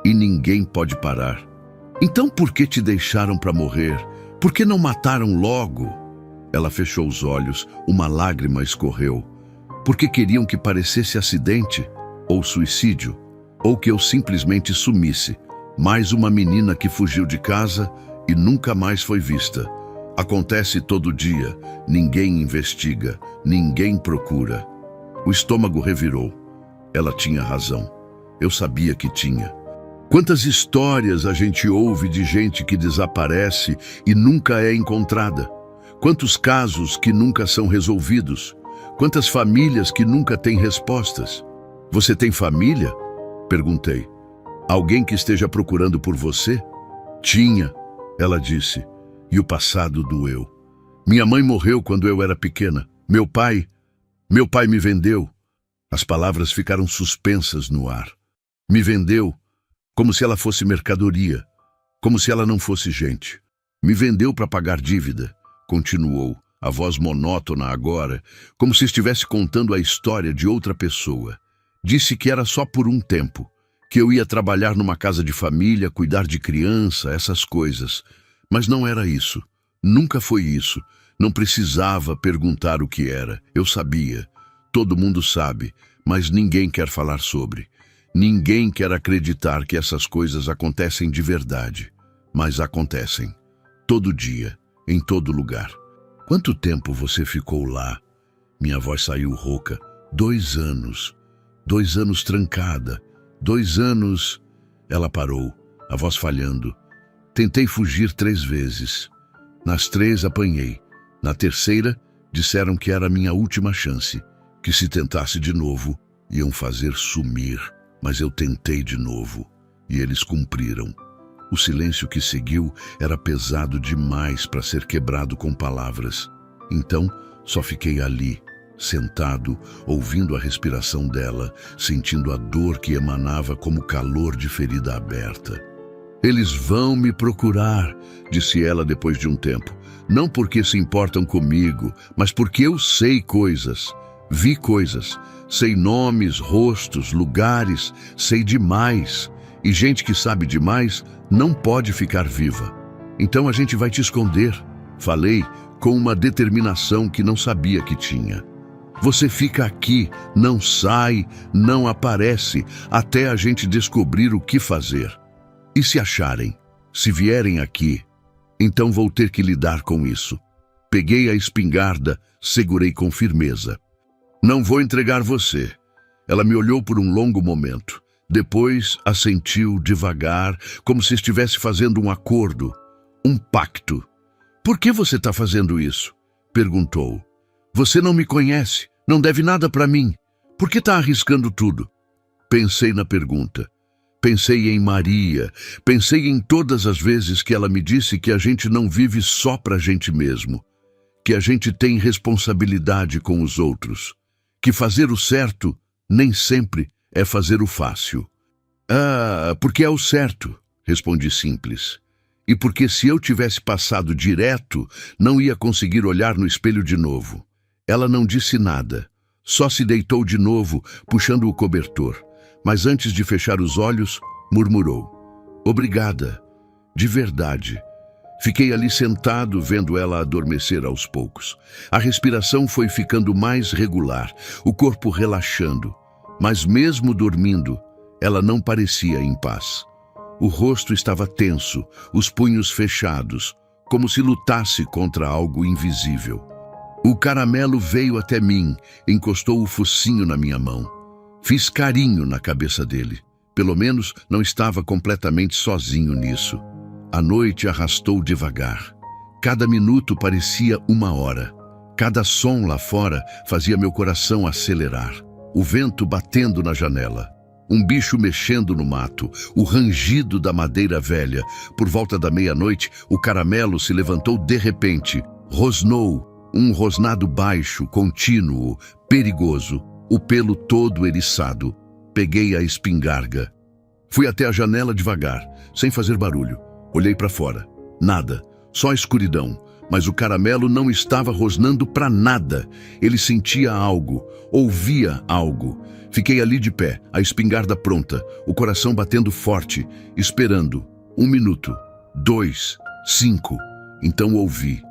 E ninguém pode parar. Então por que te deixaram para morrer? Por que não mataram logo? Ela fechou os olhos, uma lágrima escorreu. Porque queriam que parecesse acidente, ou suicídio, ou que eu simplesmente sumisse. Mais uma menina que fugiu de casa e nunca mais foi vista. Acontece todo dia, ninguém investiga, ninguém procura. O estômago revirou. Ela tinha razão. Eu sabia que tinha. Quantas histórias a gente ouve de gente que desaparece e nunca é encontrada? Quantos casos que nunca são resolvidos? Quantas famílias que nunca têm respostas? Você tem família? Perguntei. Alguém que esteja procurando por você? Tinha, ela disse, e o passado doeu. Minha mãe morreu quando eu era pequena. Meu pai me vendeu. As palavras ficaram suspensas no ar. Me vendeu, como se ela fosse mercadoria, como se ela não fosse gente. Me vendeu para pagar dívida, continuou, a voz monótona agora, como se estivesse contando a história de outra pessoa. Disse que era só por um tempo, que eu ia trabalhar numa casa de família, cuidar de criança, essas coisas. Mas não era isso. Nunca foi isso. Não precisava perguntar o que era. Eu sabia. Todo mundo sabe, mas ninguém quer falar sobre. Ninguém quer acreditar que essas coisas acontecem de verdade. Mas acontecem. Todo dia, em todo lugar. Quanto tempo você ficou lá? Minha voz saiu rouca. 2 anos. 2 anos trancada. 2 anos... Ela parou, a voz falhando. Tentei fugir 3 vezes. Nas 3 apanhei. Na terceira, disseram que era a minha última chance. Que se tentasse de novo, iam fazer sumir. Mas eu tentei de novo. E eles cumpriram. O silêncio que seguiu era pesado demais para ser quebrado com palavras. Então, só fiquei ali, sentado, ouvindo a respiração dela, sentindo a dor que emanava como calor de ferida aberta. Eles vão me procurar, disse ela depois de um tempo. Não porque se importam comigo, mas porque eu sei coisas. Vi coisas. Sei nomes, rostos, lugares. Sei demais. E gente que sabe demais não pode ficar viva. Então a gente vai te esconder. Falei com uma determinação que não sabia que tinha. Você fica aqui, não sai, não aparece, até a gente descobrir o que fazer. E se acharem, se vierem aqui, então vou ter que lidar com isso. Peguei a espingarda, segurei com firmeza. Não vou entregar você. Ela me olhou por um longo momento. Depois assentiu devagar, como se estivesse fazendo um acordo, um pacto. Por que você está fazendo isso? Perguntou. Você não me conhece, não deve nada para mim. Por que está arriscando tudo? Pensei na pergunta. Pensei em Maria. Pensei em todas as vezes que ela me disse que a gente não vive só para a gente mesmo. Que a gente tem responsabilidade com os outros. Que fazer o certo nem sempre é fazer o fácil. Ah, porque é o certo, respondi simples. E porque se eu tivesse passado direto, não ia conseguir olhar no espelho de novo. Ela não disse nada, só se deitou de novo, puxando o cobertor. Mas antes de fechar os olhos, murmurou. Obrigada, de verdade. Fiquei ali sentado, vendo ela adormecer aos poucos. A respiração foi ficando mais regular, o corpo relaxando. Mas mesmo dormindo, Ela não parecia em paz. O rosto estava tenso, os punhos fechados, como se lutasse contra algo invisível. O caramelo veio até mim, encostou o focinho na minha mão. Fiz carinho na cabeça dele. Pelo menos não estava completamente sozinho nisso. A noite arrastou devagar. Cada minuto parecia uma hora. Cada som lá fora fazia meu coração acelerar. O vento batendo na janela. Um bicho mexendo no mato, o rangido da madeira velha. Por volta da meia-noite, o caramelo se levantou de repente. Rosnou, um rosnado baixo, contínuo, perigoso, o pelo todo eriçado. Peguei a espingarda. Fui até a janela devagar, sem fazer barulho. Olhei para fora. Nada, só escuridão. Mas o caramelo não estava rosnando para nada. Ele sentia algo, ouvia algo. Fiquei ali de pé, a espingarda pronta, o coração batendo forte, esperando. 1 minuto, 2, 5. Então ouvi.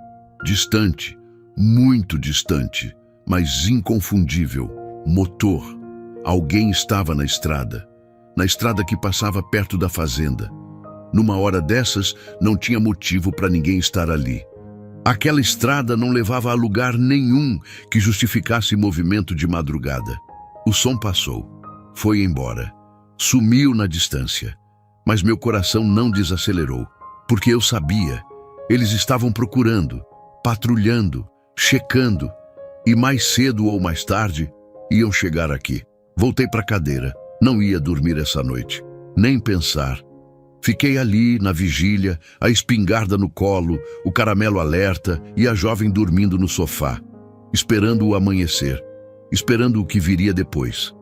Distante, muito distante, mas inconfundível. Motor. Alguém estava na estrada que passava perto da fazenda. Numa hora dessas, não tinha motivo para ninguém estar ali. Aquela estrada não levava a lugar nenhum que justificasse movimento de madrugada. O som passou, foi embora, sumiu na distância. Mas meu coração não desacelerou, porque eu sabia. Eles estavam procurando, patrulhando, checando, e mais cedo ou mais tarde iam chegar aqui. Voltei para a cadeira. Não ia dormir essa noite, nem pensar. Fiquei ali, na vigília, a espingarda no colo, o caramelo alerta e a jovem dormindo no sofá, esperando o amanhecer, esperando o que viria depois.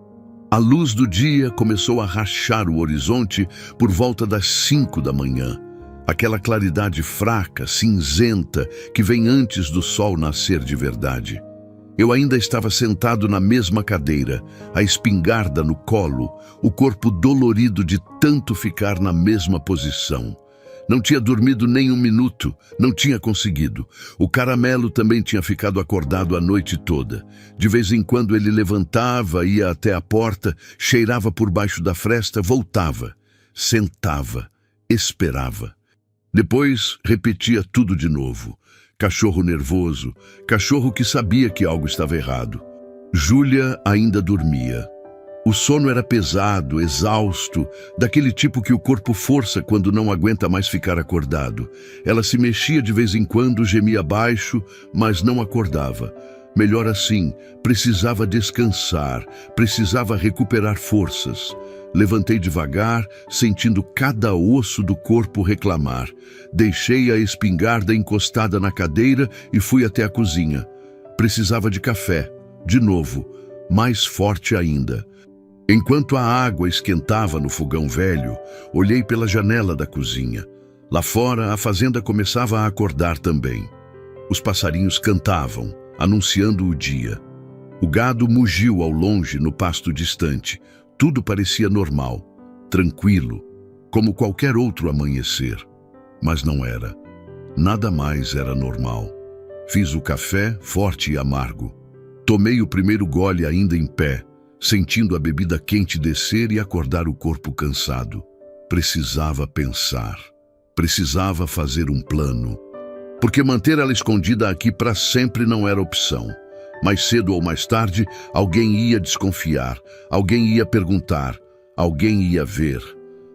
A luz do dia começou a rachar o horizonte por volta das 5 da manhã. Aquela claridade fraca, cinzenta, que vem antes do sol nascer de verdade. Eu ainda estava sentado na mesma cadeira, a espingarda no colo, o corpo dolorido de tanto ficar na mesma posição. Não tinha dormido nem 1 minuto, não tinha conseguido. O caramelo também tinha ficado acordado a noite toda. De vez em quando ele levantava, ia até a porta, cheirava por baixo da fresta, voltava, sentava, esperava. Depois repetia tudo de novo. Cachorro nervoso, cachorro que sabia que algo estava errado. Júlia ainda dormia. O sono era pesado, exausto, daquele tipo que o corpo força quando não aguenta mais ficar acordado. Ela se mexia de vez em quando, gemia baixo, mas não acordava. Melhor assim, precisava descansar, precisava recuperar forças. Levantei devagar, sentindo cada osso do corpo reclamar. Deixei a espingarda encostada na cadeira e fui até a cozinha. Precisava de café, de novo, mais forte ainda. Enquanto a água esquentava no fogão velho, olhei pela janela da cozinha. Lá fora, a fazenda começava a acordar também. Os passarinhos cantavam, anunciando o dia. O gado mugiu ao longe no pasto distante. Tudo parecia normal, tranquilo, como qualquer outro amanhecer. Mas não era. Nada mais era normal. Fiz o café forte e amargo. Tomei o primeiro gole ainda em pé, sentindo a bebida quente descer e acordar o corpo cansado. Precisava pensar. Precisava fazer um plano. Porque manter ela escondida aqui para sempre não era opção. Mais cedo ou mais tarde, alguém ia desconfiar, alguém ia perguntar, alguém ia ver.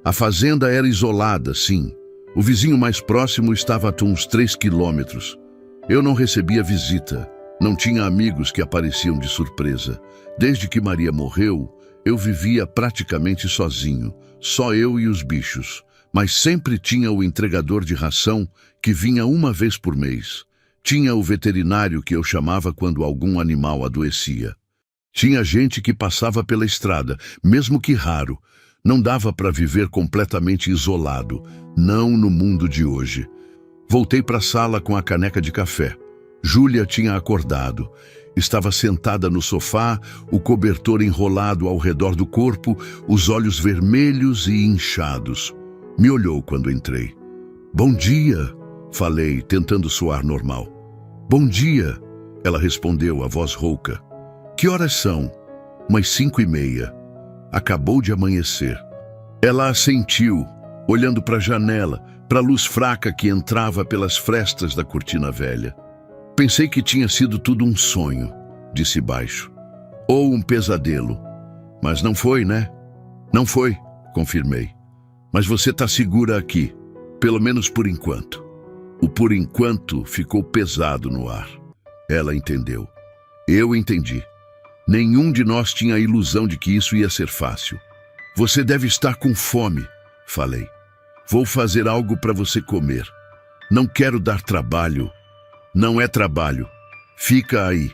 A fazenda era isolada, sim. O vizinho mais próximo estava a uns 3 quilômetros. Eu não recebia visita, não tinha amigos que apareciam de surpresa. Desde que Maria morreu, eu vivia praticamente sozinho, só eu e os bichos. Mas sempre tinha o entregador de ração que vinha uma vez por mês. Tinha o veterinário que eu chamava quando algum animal adoecia. Tinha gente que passava pela estrada, mesmo que raro. Não dava para viver completamente isolado, não no mundo de hoje. Voltei para a sala com a caneca de café. Júlia tinha acordado. Estava sentada no sofá, o cobertor enrolado ao redor do corpo, os olhos vermelhos e inchados. Me olhou quando entrei. "Bom dia", falei, tentando soar normal. "Bom dia", ela respondeu, a voz rouca. "Que horas são?" "Umas 5:30. Acabou de amanhecer. Ela assentiu, olhando para a janela, para a luz fraca que entrava pelas frestas da cortina velha. Pensei que tinha sido tudo um sonho, disse baixo. Ou um pesadelo. Mas não foi, né? Não foi, confirmei. Mas você está segura aqui, pelo menos por enquanto. O por enquanto ficou pesado no ar. Ela entendeu. Eu entendi. Nenhum de nós tinha a ilusão de que isso ia ser fácil. Você deve estar com fome, falei. Vou fazer algo para você comer. Não quero dar trabalho. Não é trabalho. Fica aí.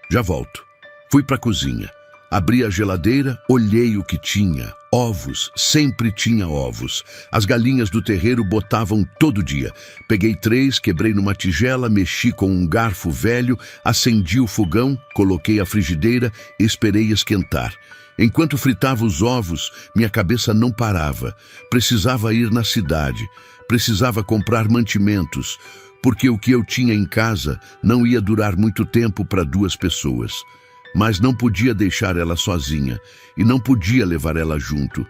Já volto. Fui para a cozinha. Abri a geladeira, olhei o que tinha. Ovos, sempre tinha ovos. As galinhas do terreiro botavam todo dia. Peguei 3, quebrei numa tigela, mexi com um garfo velho, acendi o fogão, coloquei a frigideira, esperei esquentar. Enquanto fritava os ovos, minha cabeça não parava. Precisava ir na cidade. Precisava comprar mantimentos, porque o que eu tinha em casa não ia durar muito tempo para 2 pessoas. Mas não podia deixar ela sozinha e não podia levar ela junto.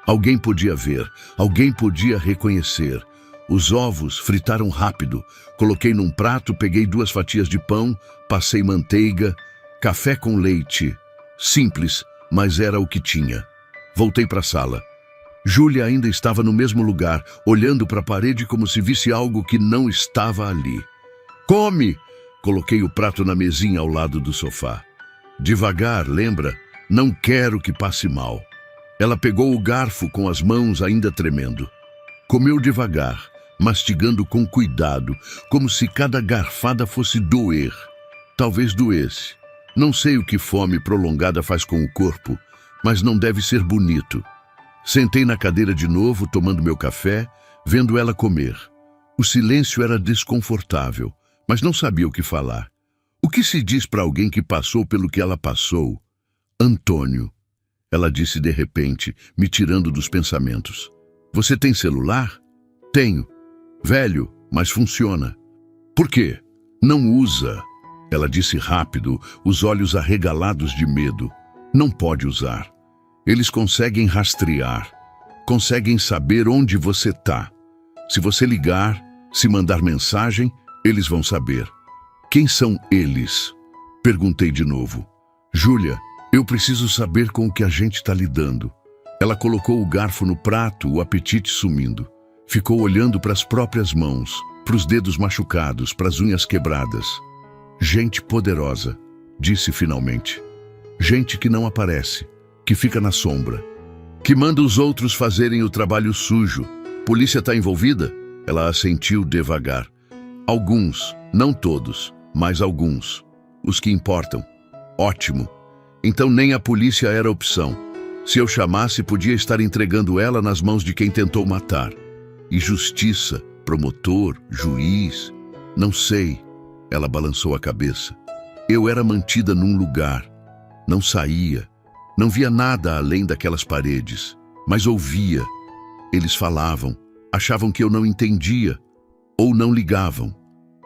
Alguém podia ver, alguém podia reconhecer. Os ovos fritaram rápido. Coloquei num prato, peguei 2 fatias de pão, passei manteiga, café com leite. Simples, mas era o que tinha. Voltei para a sala. Júlia ainda estava no mesmo lugar, olhando para a parede como se visse algo que não estava ali. Come! Coloquei o prato na mesinha ao lado do sofá. Devagar, lembra? Não quero que passe mal. Ela pegou o garfo com as mãos ainda tremendo. Comeu devagar, mastigando com cuidado, como se cada garfada fosse doer. Talvez doesse. Não sei o que fome prolongada faz com o corpo, mas não deve ser bonito. Sentei na cadeira de novo, tomando meu café, vendo ela comer. O silêncio era desconfortável, mas não sabia o que falar. O que se diz para alguém que passou pelo que ela passou? Antônio, ela disse de repente, me tirando dos pensamentos. Você tem celular? Tenho. Velho, mas funciona. Por quê? Não usa. Ela disse rápido, os olhos arregalados de medo. Não pode usar. Eles conseguem rastrear. Conseguem saber onde você está. Se você ligar, se mandar mensagem, eles vão saber. Quem são eles? Perguntei de novo. Júlia, eu preciso saber com o que a gente está lidando. Ela colocou o garfo no prato, o apetite sumindo. Ficou olhando para as próprias mãos, para os dedos machucados, para as unhas quebradas. Gente poderosa, disse finalmente. Gente que não aparece, que fica na sombra, que manda os outros fazerem o trabalho sujo. Polícia está envolvida? Ela assentiu devagar. Alguns, não todos. Mas alguns. Os que importam. Ótimo. Então nem a polícia era opção. Se eu chamasse, podia estar entregando ela nas mãos de quem tentou matar. E justiça, promotor, juiz... Não sei. Ela balançou a cabeça. Eu era mantida num lugar. Não saía. Não via nada além daquelas paredes. Mas ouvia. Eles falavam. Achavam que eu não entendia. Ou não ligavam.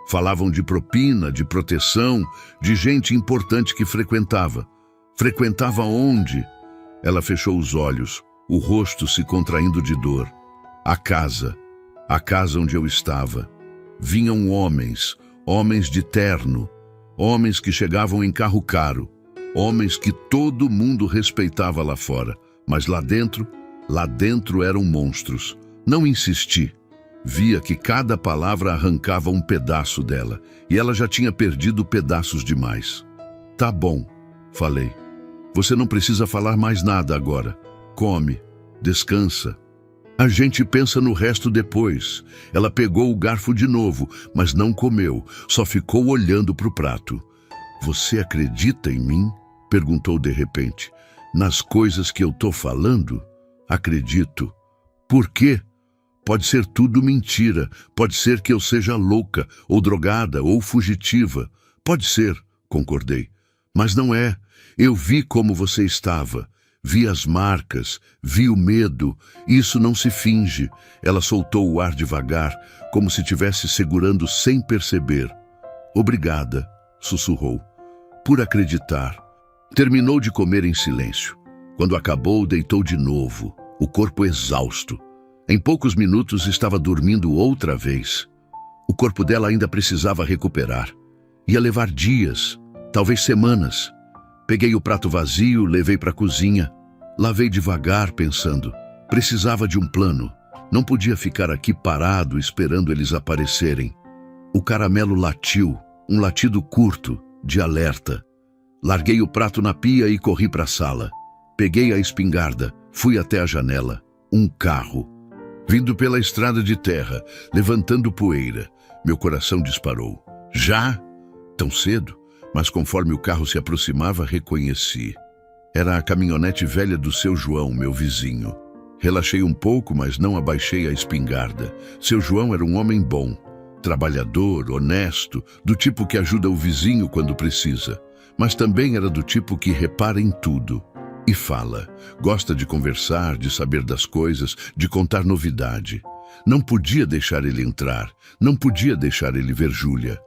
Falavam de propina, de proteção, de gente importante que frequentava. Frequentava onde? Ela fechou os olhos, o rosto se contraindo de dor. A casa onde eu estava. Vinham homens, homens de terno, homens que chegavam em carro caro, homens que todo mundo respeitava lá fora. Mas lá dentro eram monstros. Não insisti. Via que cada palavra arrancava um pedaço dela, e ela já tinha perdido pedaços demais. Tá bom, falei. Você não precisa falar mais nada agora. Come, descansa. A gente pensa no resto depois. Ela pegou o garfo de novo, mas não comeu, só ficou olhando para o prato. Você acredita em mim? Perguntou de repente. Nas coisas que eu tô falando? Acredito. Por quê? Pode ser tudo mentira, pode ser que eu seja louca, ou drogada, ou fugitiva. Pode ser, concordei. Mas não é. Eu vi como você estava. Vi as marcas, vi o medo. Isso não se finge. Ela soltou o ar devagar, como se estivesse segurando sem perceber. Obrigada, sussurrou. Por acreditar. Terminou de comer em silêncio. Quando acabou, deitou de novo, o corpo exausto. Em poucos minutos estava dormindo outra vez. O corpo dela ainda precisava recuperar. Ia levar dias, talvez semanas. Peguei o prato vazio, levei para a cozinha. Lavei devagar, pensando. Precisava de um plano. Não podia ficar aqui parado esperando eles aparecerem. O caramelo latiu, um latido curto, de alerta. Larguei o prato na pia e corri para a sala. Peguei a espingarda, fui até a janela. Um carro. Vindo pela estrada de terra, levantando poeira. Meu coração disparou. Já? Tão cedo? Mas conforme o carro se aproximava, reconheci. Era a caminhonete velha do seu João, meu vizinho. Relaxei um pouco, mas não abaixei a espingarda. Seu João era um homem bom, trabalhador, honesto, do tipo que ajuda o vizinho quando precisa. Mas também era do tipo que repara em tudo. E fala. Gosta de conversar, de saber das coisas, de contar novidade. Não podia deixar ele entrar. Não podia deixar ele ver Júlia.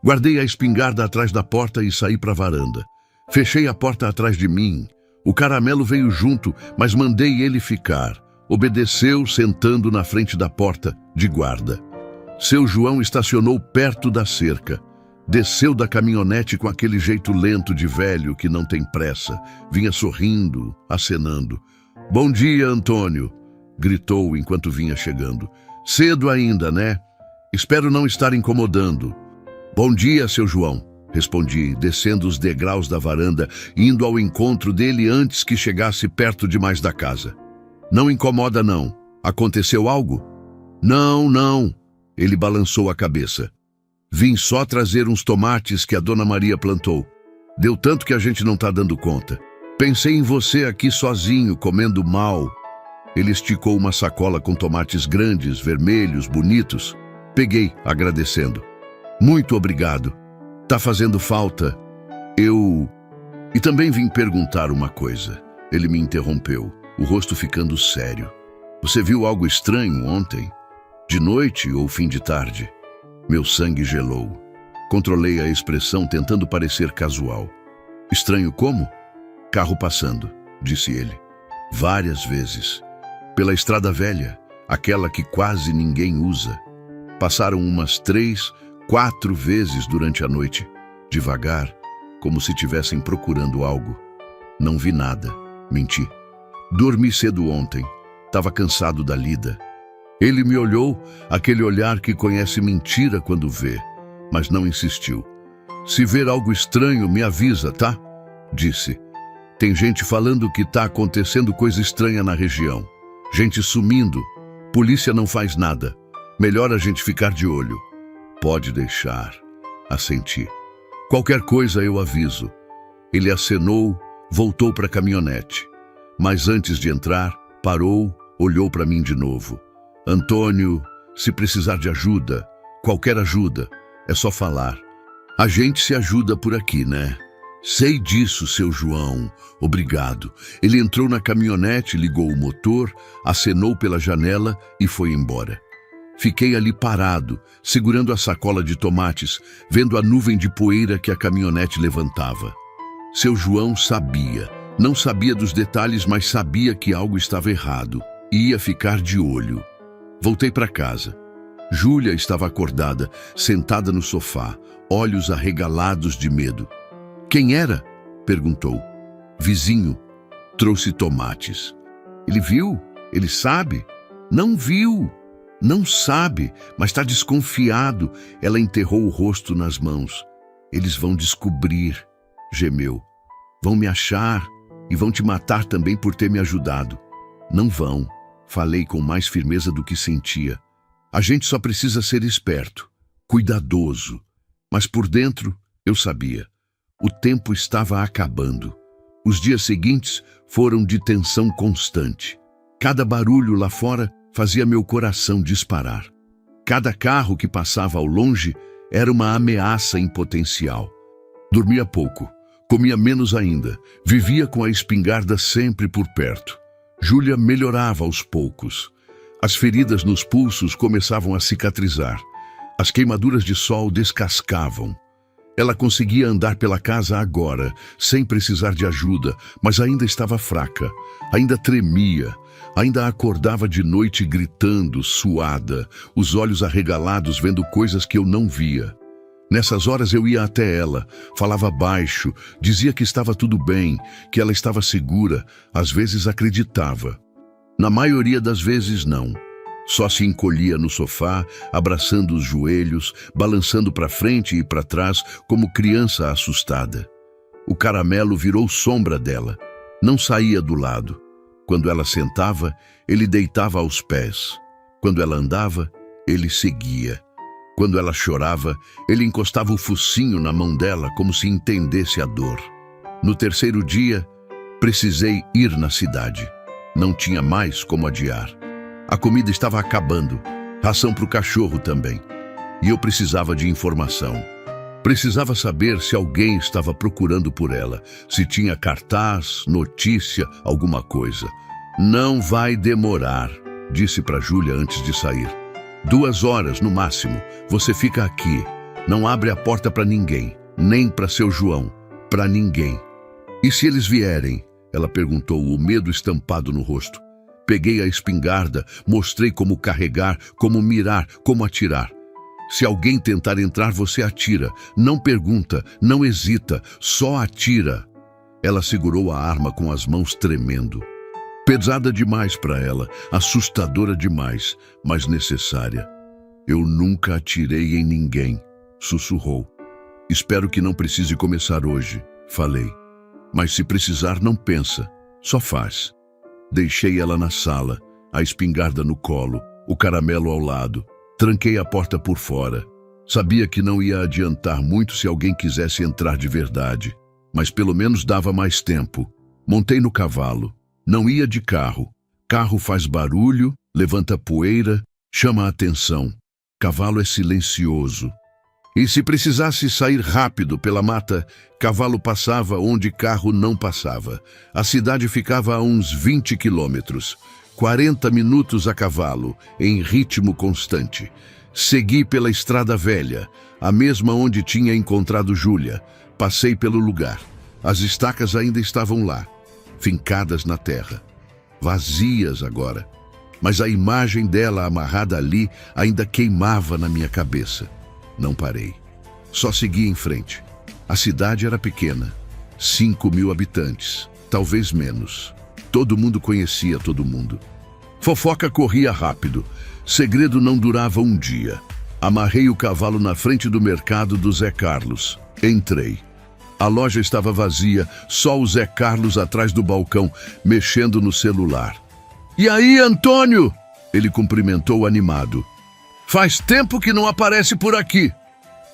Guardei a espingarda atrás da porta e saí para a varanda. Fechei a porta atrás de mim. O caramelo veio junto, mas mandei ele ficar. Obedeceu, sentando na frente da porta, de guarda. Seu João estacionou perto da cerca. Desceu da caminhonete com aquele jeito lento de velho que não tem pressa. Vinha sorrindo, acenando. "Bom dia, Antônio", gritou enquanto vinha chegando. "Cedo ainda, né? Espero não estar incomodando." "Bom dia, seu João", respondi, descendo os degraus da varanda, indo ao encontro dele antes que chegasse perto demais da casa. "Não incomoda, não. Aconteceu algo?" "Não, não." Ele balançou a cabeça. "Vim só trazer uns tomates que a Dona Maria plantou. Deu tanto que a gente não tá dando conta. Pensei em você aqui sozinho, comendo mal." Ele esticou uma sacola com tomates grandes, vermelhos, bonitos. Peguei, agradecendo. "Muito obrigado. Tá fazendo falta. E também vim perguntar uma coisa." Ele me interrompeu, o rosto ficando sério. "Você viu algo estranho ontem? De noite ou fim de tarde?" Meu sangue gelou. Controlei a expressão, tentando parecer casual. "Estranho como?" "Carro passando", disse ele. "Várias vezes. Pela estrada velha, aquela que quase ninguém usa. Passaram umas 3, 4 vezes durante a noite, devagar, como se estivessem procurando algo. Não vi nada, menti. Dormi cedo ontem, estava cansado da lida." Ele me olhou, aquele olhar que conhece mentira quando vê, mas não insistiu. "Se ver algo estranho, me avisa, tá?" disse. "Tem gente falando que tá acontecendo coisa estranha na região. Gente sumindo. Polícia não faz nada. Melhor a gente ficar de olho." "Pode deixar", assenti. "Qualquer coisa eu aviso." Ele acenou, voltou para a caminhonete. Mas antes de entrar, parou, olhou para mim de novo. "Antônio, se precisar de ajuda, qualquer ajuda, é só falar. A gente se ajuda por aqui, né?" "Sei disso, seu João. Obrigado." Ele entrou na caminhonete, ligou o motor, acenou pela janela e foi embora. Fiquei ali parado, segurando a sacola de tomates, vendo a nuvem de poeira que a caminhonete levantava. Seu João sabia. Não sabia dos detalhes, mas sabia que algo estava errado. E ia ficar de olho. Voltei para casa. Júlia estava acordada, sentada no sofá, olhos arregalados de medo. "Quem era?" perguntou. "Vizinho. Trouxe tomates." "Ele viu? Ele sabe?" "Não viu. Não sabe, mas está desconfiado." Ela enterrou o rosto nas mãos. "Eles vão descobrir", gemeu. "Vão me achar e vão te matar também por ter me ajudado." "Não vão." Falei com mais firmeza do que sentia. "A gente só precisa ser esperto, cuidadoso." Mas por dentro, eu sabia. O tempo estava acabando. Os dias seguintes foram de tensão constante. Cada barulho lá fora fazia meu coração disparar. Cada carro que passava ao longe era uma ameaça em potencial. Dormia pouco, comia menos ainda, vivia com a espingarda sempre por perto. Júlia melhorava aos poucos. As feridas nos pulsos começavam a cicatrizar. As queimaduras de sol descascavam. Ela conseguia andar pela casa agora, sem precisar de ajuda, mas ainda estava fraca, ainda tremia, ainda acordava de noite gritando, suada, os olhos arregalados vendo coisas que eu não via. Nessas horas eu ia até ela, falava baixo, dizia que estava tudo bem, que ela estava segura, às vezes acreditava. Na maioria das vezes não. Só se encolhia no sofá, abraçando os joelhos, balançando para frente e para trás como criança assustada. O caramelo virou sombra dela. Não saía do lado. Quando ela sentava, ele deitava aos pés. Quando ela andava, ele seguia. Quando ela chorava, ele encostava o focinho na mão dela como se entendesse a dor. No terceiro dia, precisei ir na cidade. Não tinha mais como adiar. A comida estava acabando, ração para o cachorro também. E eu precisava de informação. Precisava saber se alguém estava procurando por ela, se tinha cartaz, notícia, alguma coisa. Não vai demorar, disse para Júlia antes de sair. 2 horas no máximo, você fica aqui. Não abre a porta para ninguém, nem para seu João, para ninguém. E se eles vierem? Ela perguntou, o medo estampado no rosto. Peguei a espingarda, mostrei como carregar, como mirar, como atirar. Se alguém tentar entrar, você atira. Não pergunta, não hesita, só atira. Ela segurou a arma com as mãos tremendo. Pesada demais para ela, assustadora demais, mas necessária. Eu nunca atirei em ninguém, sussurrou. Espero que não precise começar hoje, falei. Mas se precisar, não pensa, só faz. Deixei ela na sala, a espingarda no colo, o caramelo ao lado. Tranquei a porta por fora. Sabia que não ia adiantar muito se alguém quisesse entrar de verdade, mas pelo menos dava mais tempo. Montei no cavalo. Não ia de carro. Carro faz barulho, levanta poeira, chama a atenção. Cavalo é silencioso. E se precisasse sair rápido pela mata, cavalo passava onde carro não passava. A cidade ficava a uns 20 quilômetros. 40 minutos a cavalo, em ritmo constante. Segui pela estrada velha, a mesma onde tinha encontrado Júlia. Passei pelo lugar. As estacas ainda estavam lá, fincadas na terra. Vazias agora. Mas a imagem dela amarrada ali ainda queimava na minha cabeça. Não parei. Só segui em frente. A cidade era pequena. 5.000 habitantes, talvez menos. Todo mundo conhecia todo mundo. Fofoca corria rápido. Segredo não durava um dia. Amarrei o cavalo na frente do mercado do Zé Carlos. Entrei. A loja estava vazia, só o Zé Carlos atrás do balcão, mexendo no celular. E aí, Antônio? Ele cumprimentou animado. Faz tempo que não aparece por aqui.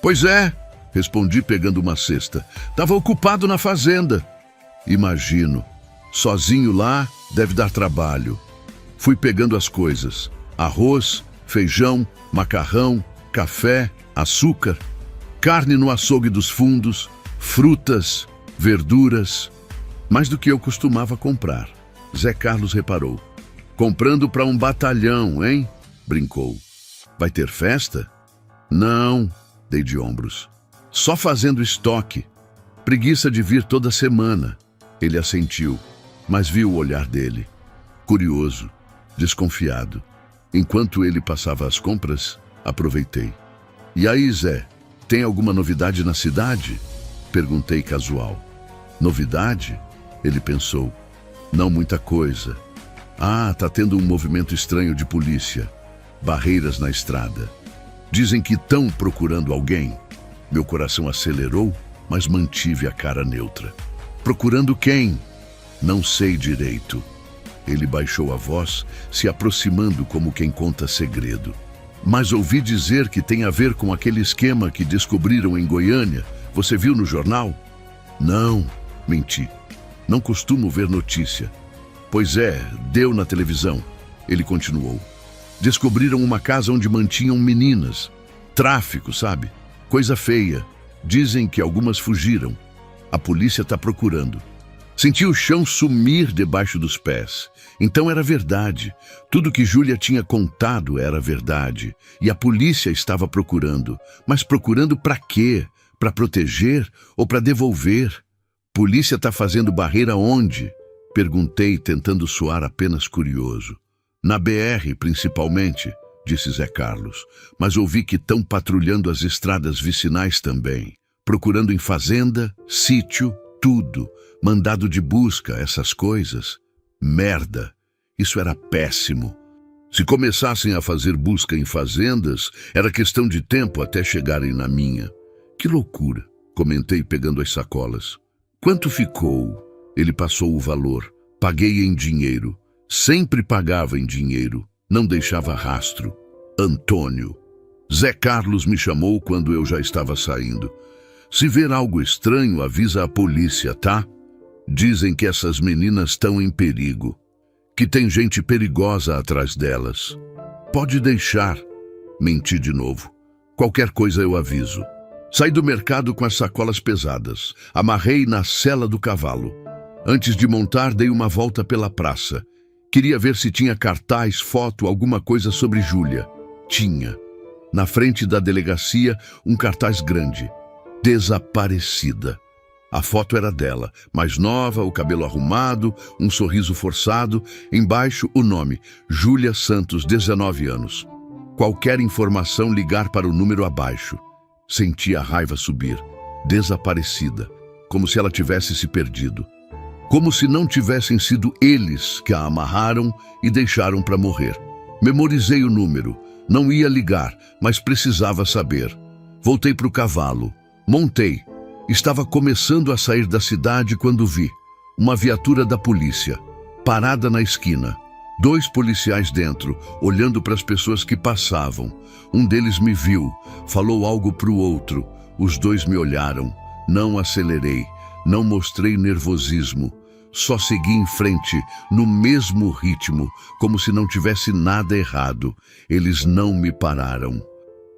Pois é, respondi pegando uma cesta. Estava ocupado na fazenda. Imagino. Sozinho lá, deve dar trabalho. Fui pegando as coisas. Arroz, feijão, macarrão, café, açúcar, carne no açougue dos fundos, frutas, verduras. Mais do que eu costumava comprar. Zé Carlos reparou. Comprando para um batalhão, hein? Brincou. Vai ter festa? Não, dei de ombros. Só fazendo estoque. Preguiça de vir toda semana. Ele assentiu, mas viu o olhar dele. Curioso, desconfiado. Enquanto ele passava as compras, aproveitei. E aí, Zé, tem alguma novidade na cidade? Perguntei casual. Novidade? Ele pensou. Não muita coisa. Ah, tá tendo um movimento estranho de polícia. Barreiras na estrada. Dizem que estão procurando alguém. Meu coração acelerou, mas mantive a cara neutra. Procurando quem? Não sei direito. Ele baixou a voz, se aproximando como quem conta segredo. Mas ouvi dizer que tem a ver com aquele esquema que descobriram em Goiânia. Você viu no jornal? Não, menti. Não costumo ver notícia. Pois é, deu na televisão. Ele continuou. Descobriram uma casa onde mantinham meninas. Tráfico, sabe? Coisa feia. Dizem que algumas fugiram. A polícia está procurando. Senti o chão sumir debaixo dos pés. Então era verdade. Tudo que Júlia tinha contado era verdade. E a polícia estava procurando. Mas procurando para quê? Para proteger ou para devolver? Polícia está fazendo barreira onde? Perguntei, tentando soar apenas curioso. Na BR, principalmente, disse Zé Carlos, mas ouvi que estão patrulhando as estradas vicinais também, procurando em fazenda, sítio, tudo, mandado de busca, essas coisas. Merda, isso era péssimo. Se começassem a fazer busca em fazendas, era questão de tempo até chegarem na minha. Que loucura, comentei pegando as sacolas. Quanto ficou? Ele passou o valor. Paguei em dinheiro. Sempre pagava em dinheiro. Não deixava rastro. Antônio. Zé Carlos me chamou quando eu já estava saindo. Se ver algo estranho, avisa a polícia, tá? Dizem que essas meninas estão em perigo. Que tem gente perigosa atrás delas. Pode deixar. Menti de novo. Qualquer coisa eu aviso. Saí do mercado com as sacolas pesadas. Amarrei na sela do cavalo. Antes de montar, dei uma volta pela praça. Queria ver se tinha cartaz, foto, alguma coisa sobre Júlia. Tinha. Na frente da delegacia, um cartaz grande. Desaparecida. A foto era dela, mais nova, o cabelo arrumado, um sorriso forçado. Embaixo, o nome, Júlia Santos, 19 anos. Qualquer informação, ligar para o número abaixo. Senti a raiva subir. Desaparecida. Como se ela tivesse se perdido. Como se não tivessem sido eles que a amarraram e deixaram para morrer. Memorizei o número. Não ia ligar, mas precisava saber. Voltei para o cavalo. Montei. Estava começando a sair da cidade quando vi uma viatura da polícia, parada na esquina. 2 policiais dentro, olhando para as pessoas que passavam. Um deles me viu, falou algo para o outro. Os 2 me olharam. Não acelerei, não mostrei nervosismo. Só segui em frente, no mesmo ritmo, como se não tivesse nada errado. Eles não me pararam.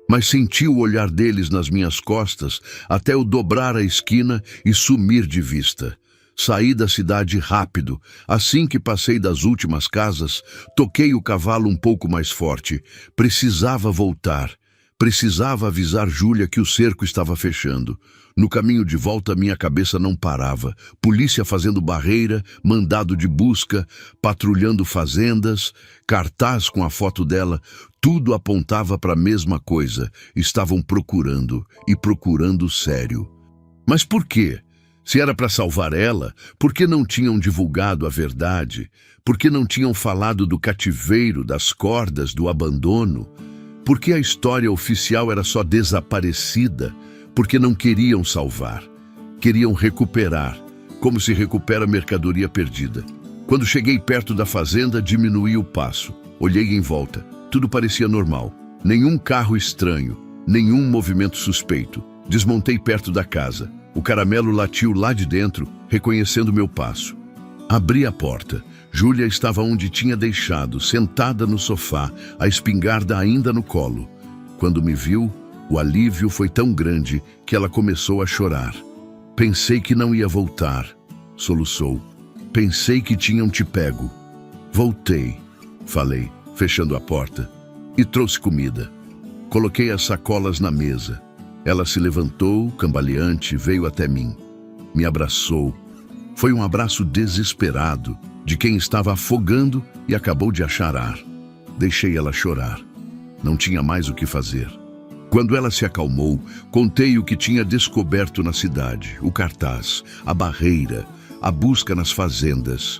Mas senti o olhar deles nas minhas costas até eu dobrar a esquina e sumir de vista. Saí da cidade rápido. Assim que passei das últimas casas, toquei o cavalo um pouco mais forte. Precisava voltar. Precisava avisar Júlia que o cerco estava fechando. No caminho de volta, minha cabeça não parava. Polícia fazendo barreira, mandado de busca, patrulhando fazendas, cartaz com a foto dela. Tudo apontava para a mesma coisa. Estavam procurando, e procurando sério. Mas por quê? Se era para salvar ela, por que não tinham divulgado a verdade? Por que não tinham falado do cativeiro, das cordas, do abandono? Por que a história oficial era só desaparecida? Porque não queriam salvar. Queriam recuperar, como se recupera mercadoria perdida. Quando cheguei perto da fazenda, diminuí o passo. Olhei em volta. Tudo parecia normal. Nenhum carro estranho, nenhum movimento suspeito. Desmontei perto da casa. O caramelo latiu lá de dentro, reconhecendo meu passo. Abri a porta. Júlia estava onde tinha deixado, sentada no sofá, a espingarda ainda no colo. Quando me viu, o alívio foi tão grande que ela começou a chorar. Pensei que não ia voltar, soluçou. Pensei que tinham te pego. Voltei, falei, fechando a porta, e trouxe comida. Coloquei as sacolas na mesa. Ela se levantou, cambaleante, veio até mim. Me abraçou. Foi um abraço desesperado, de quem estava afogando e acabou de achar ar. Deixei ela chorar. Não tinha mais o que fazer. Quando ela se acalmou, contei o que tinha descoberto na cidade, o cartaz, a barreira, a busca nas fazendas.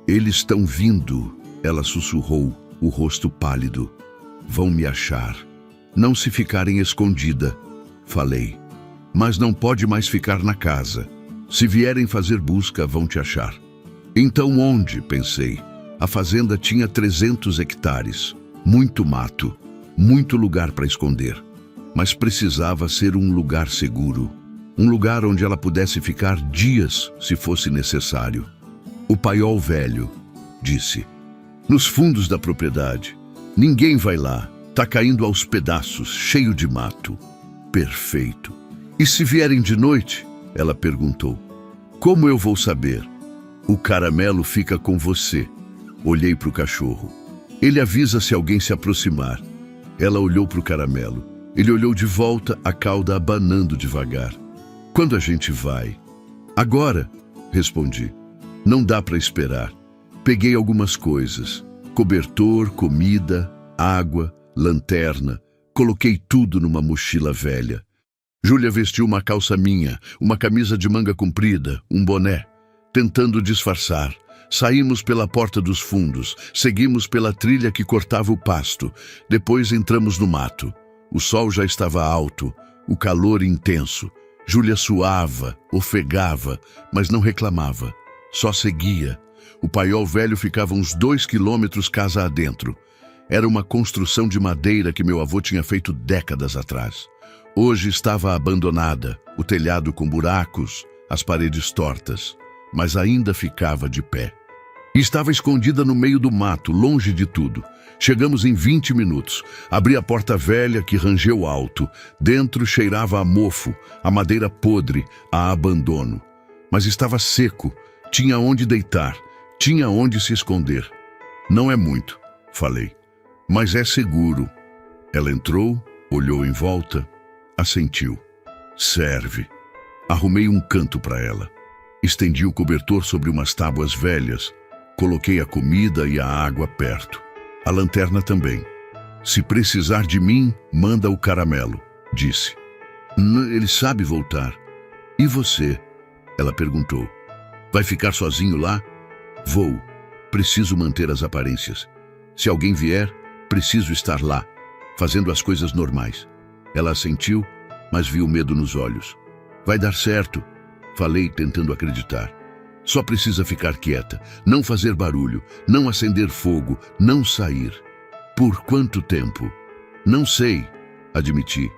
Eles estão vindo, ela sussurrou, o rosto pálido. Vão me achar. Não se ficarem escondida, falei. Mas não pode mais ficar na casa. Se vierem fazer busca, vão te achar. Então onde? Pensei. A fazenda tinha 300 hectares. Muito mato, muito lugar para esconder. Mas precisava ser um lugar seguro. Um lugar onde ela pudesse ficar dias, se fosse necessário. O paiol velho, disse. Nos fundos da propriedade. Ninguém vai lá. Tá caindo aos pedaços, cheio de mato. Perfeito. E se vierem de noite? Ela perguntou. Como eu vou saber? O caramelo fica com você. Olhei para o cachorro. Ele avisa se alguém se aproximar. Ela olhou para o caramelo. Ele olhou de volta, a cauda abanando devagar. Quando a gente vai? Agora, respondi. Não dá para esperar. Peguei algumas coisas. Cobertor, comida, água, lanterna. Coloquei tudo numa mochila velha. Júlia vestiu uma calça minha, uma camisa de manga comprida, um boné. Tentando disfarçar, saímos pela porta dos fundos, seguimos pela trilha que cortava o pasto. Depois entramos no mato. O sol já estava alto, o calor intenso. Júlia suava, ofegava, mas não reclamava. Só seguia. O paiol velho ficava uns 2 quilômetros casa adentro. Era uma construção de madeira que meu avô tinha feito décadas atrás. Hoje estava abandonada, o telhado com buracos, as paredes tortas, mas ainda ficava de pé. Estava escondida no meio do mato, longe de tudo. Chegamos em 20 minutos. Abri a porta velha que rangeu alto. Dentro cheirava a mofo, a madeira podre, a abandono. Mas estava seco, tinha onde deitar, tinha onde se esconder. Não é muito, falei, mas é seguro. Ela entrou, olhou em volta, assentiu. Serve. Arrumei um canto para ela. Estendi o cobertor sobre umas tábuas velhas. Coloquei a comida e a água perto. A lanterna também. Se precisar de mim, manda o caramelo, disse. Ele sabe voltar. E você? Ela perguntou. Vai ficar sozinho lá? Vou. Preciso manter as aparências. Se alguém vier, preciso estar lá, fazendo as coisas normais. Ela assentiu, mas viu medo nos olhos. Vai dar certo, falei, tentando acreditar. Só precisa ficar quieta, não fazer barulho, não acender fogo, não sair. Por quanto tempo? Não sei, admiti.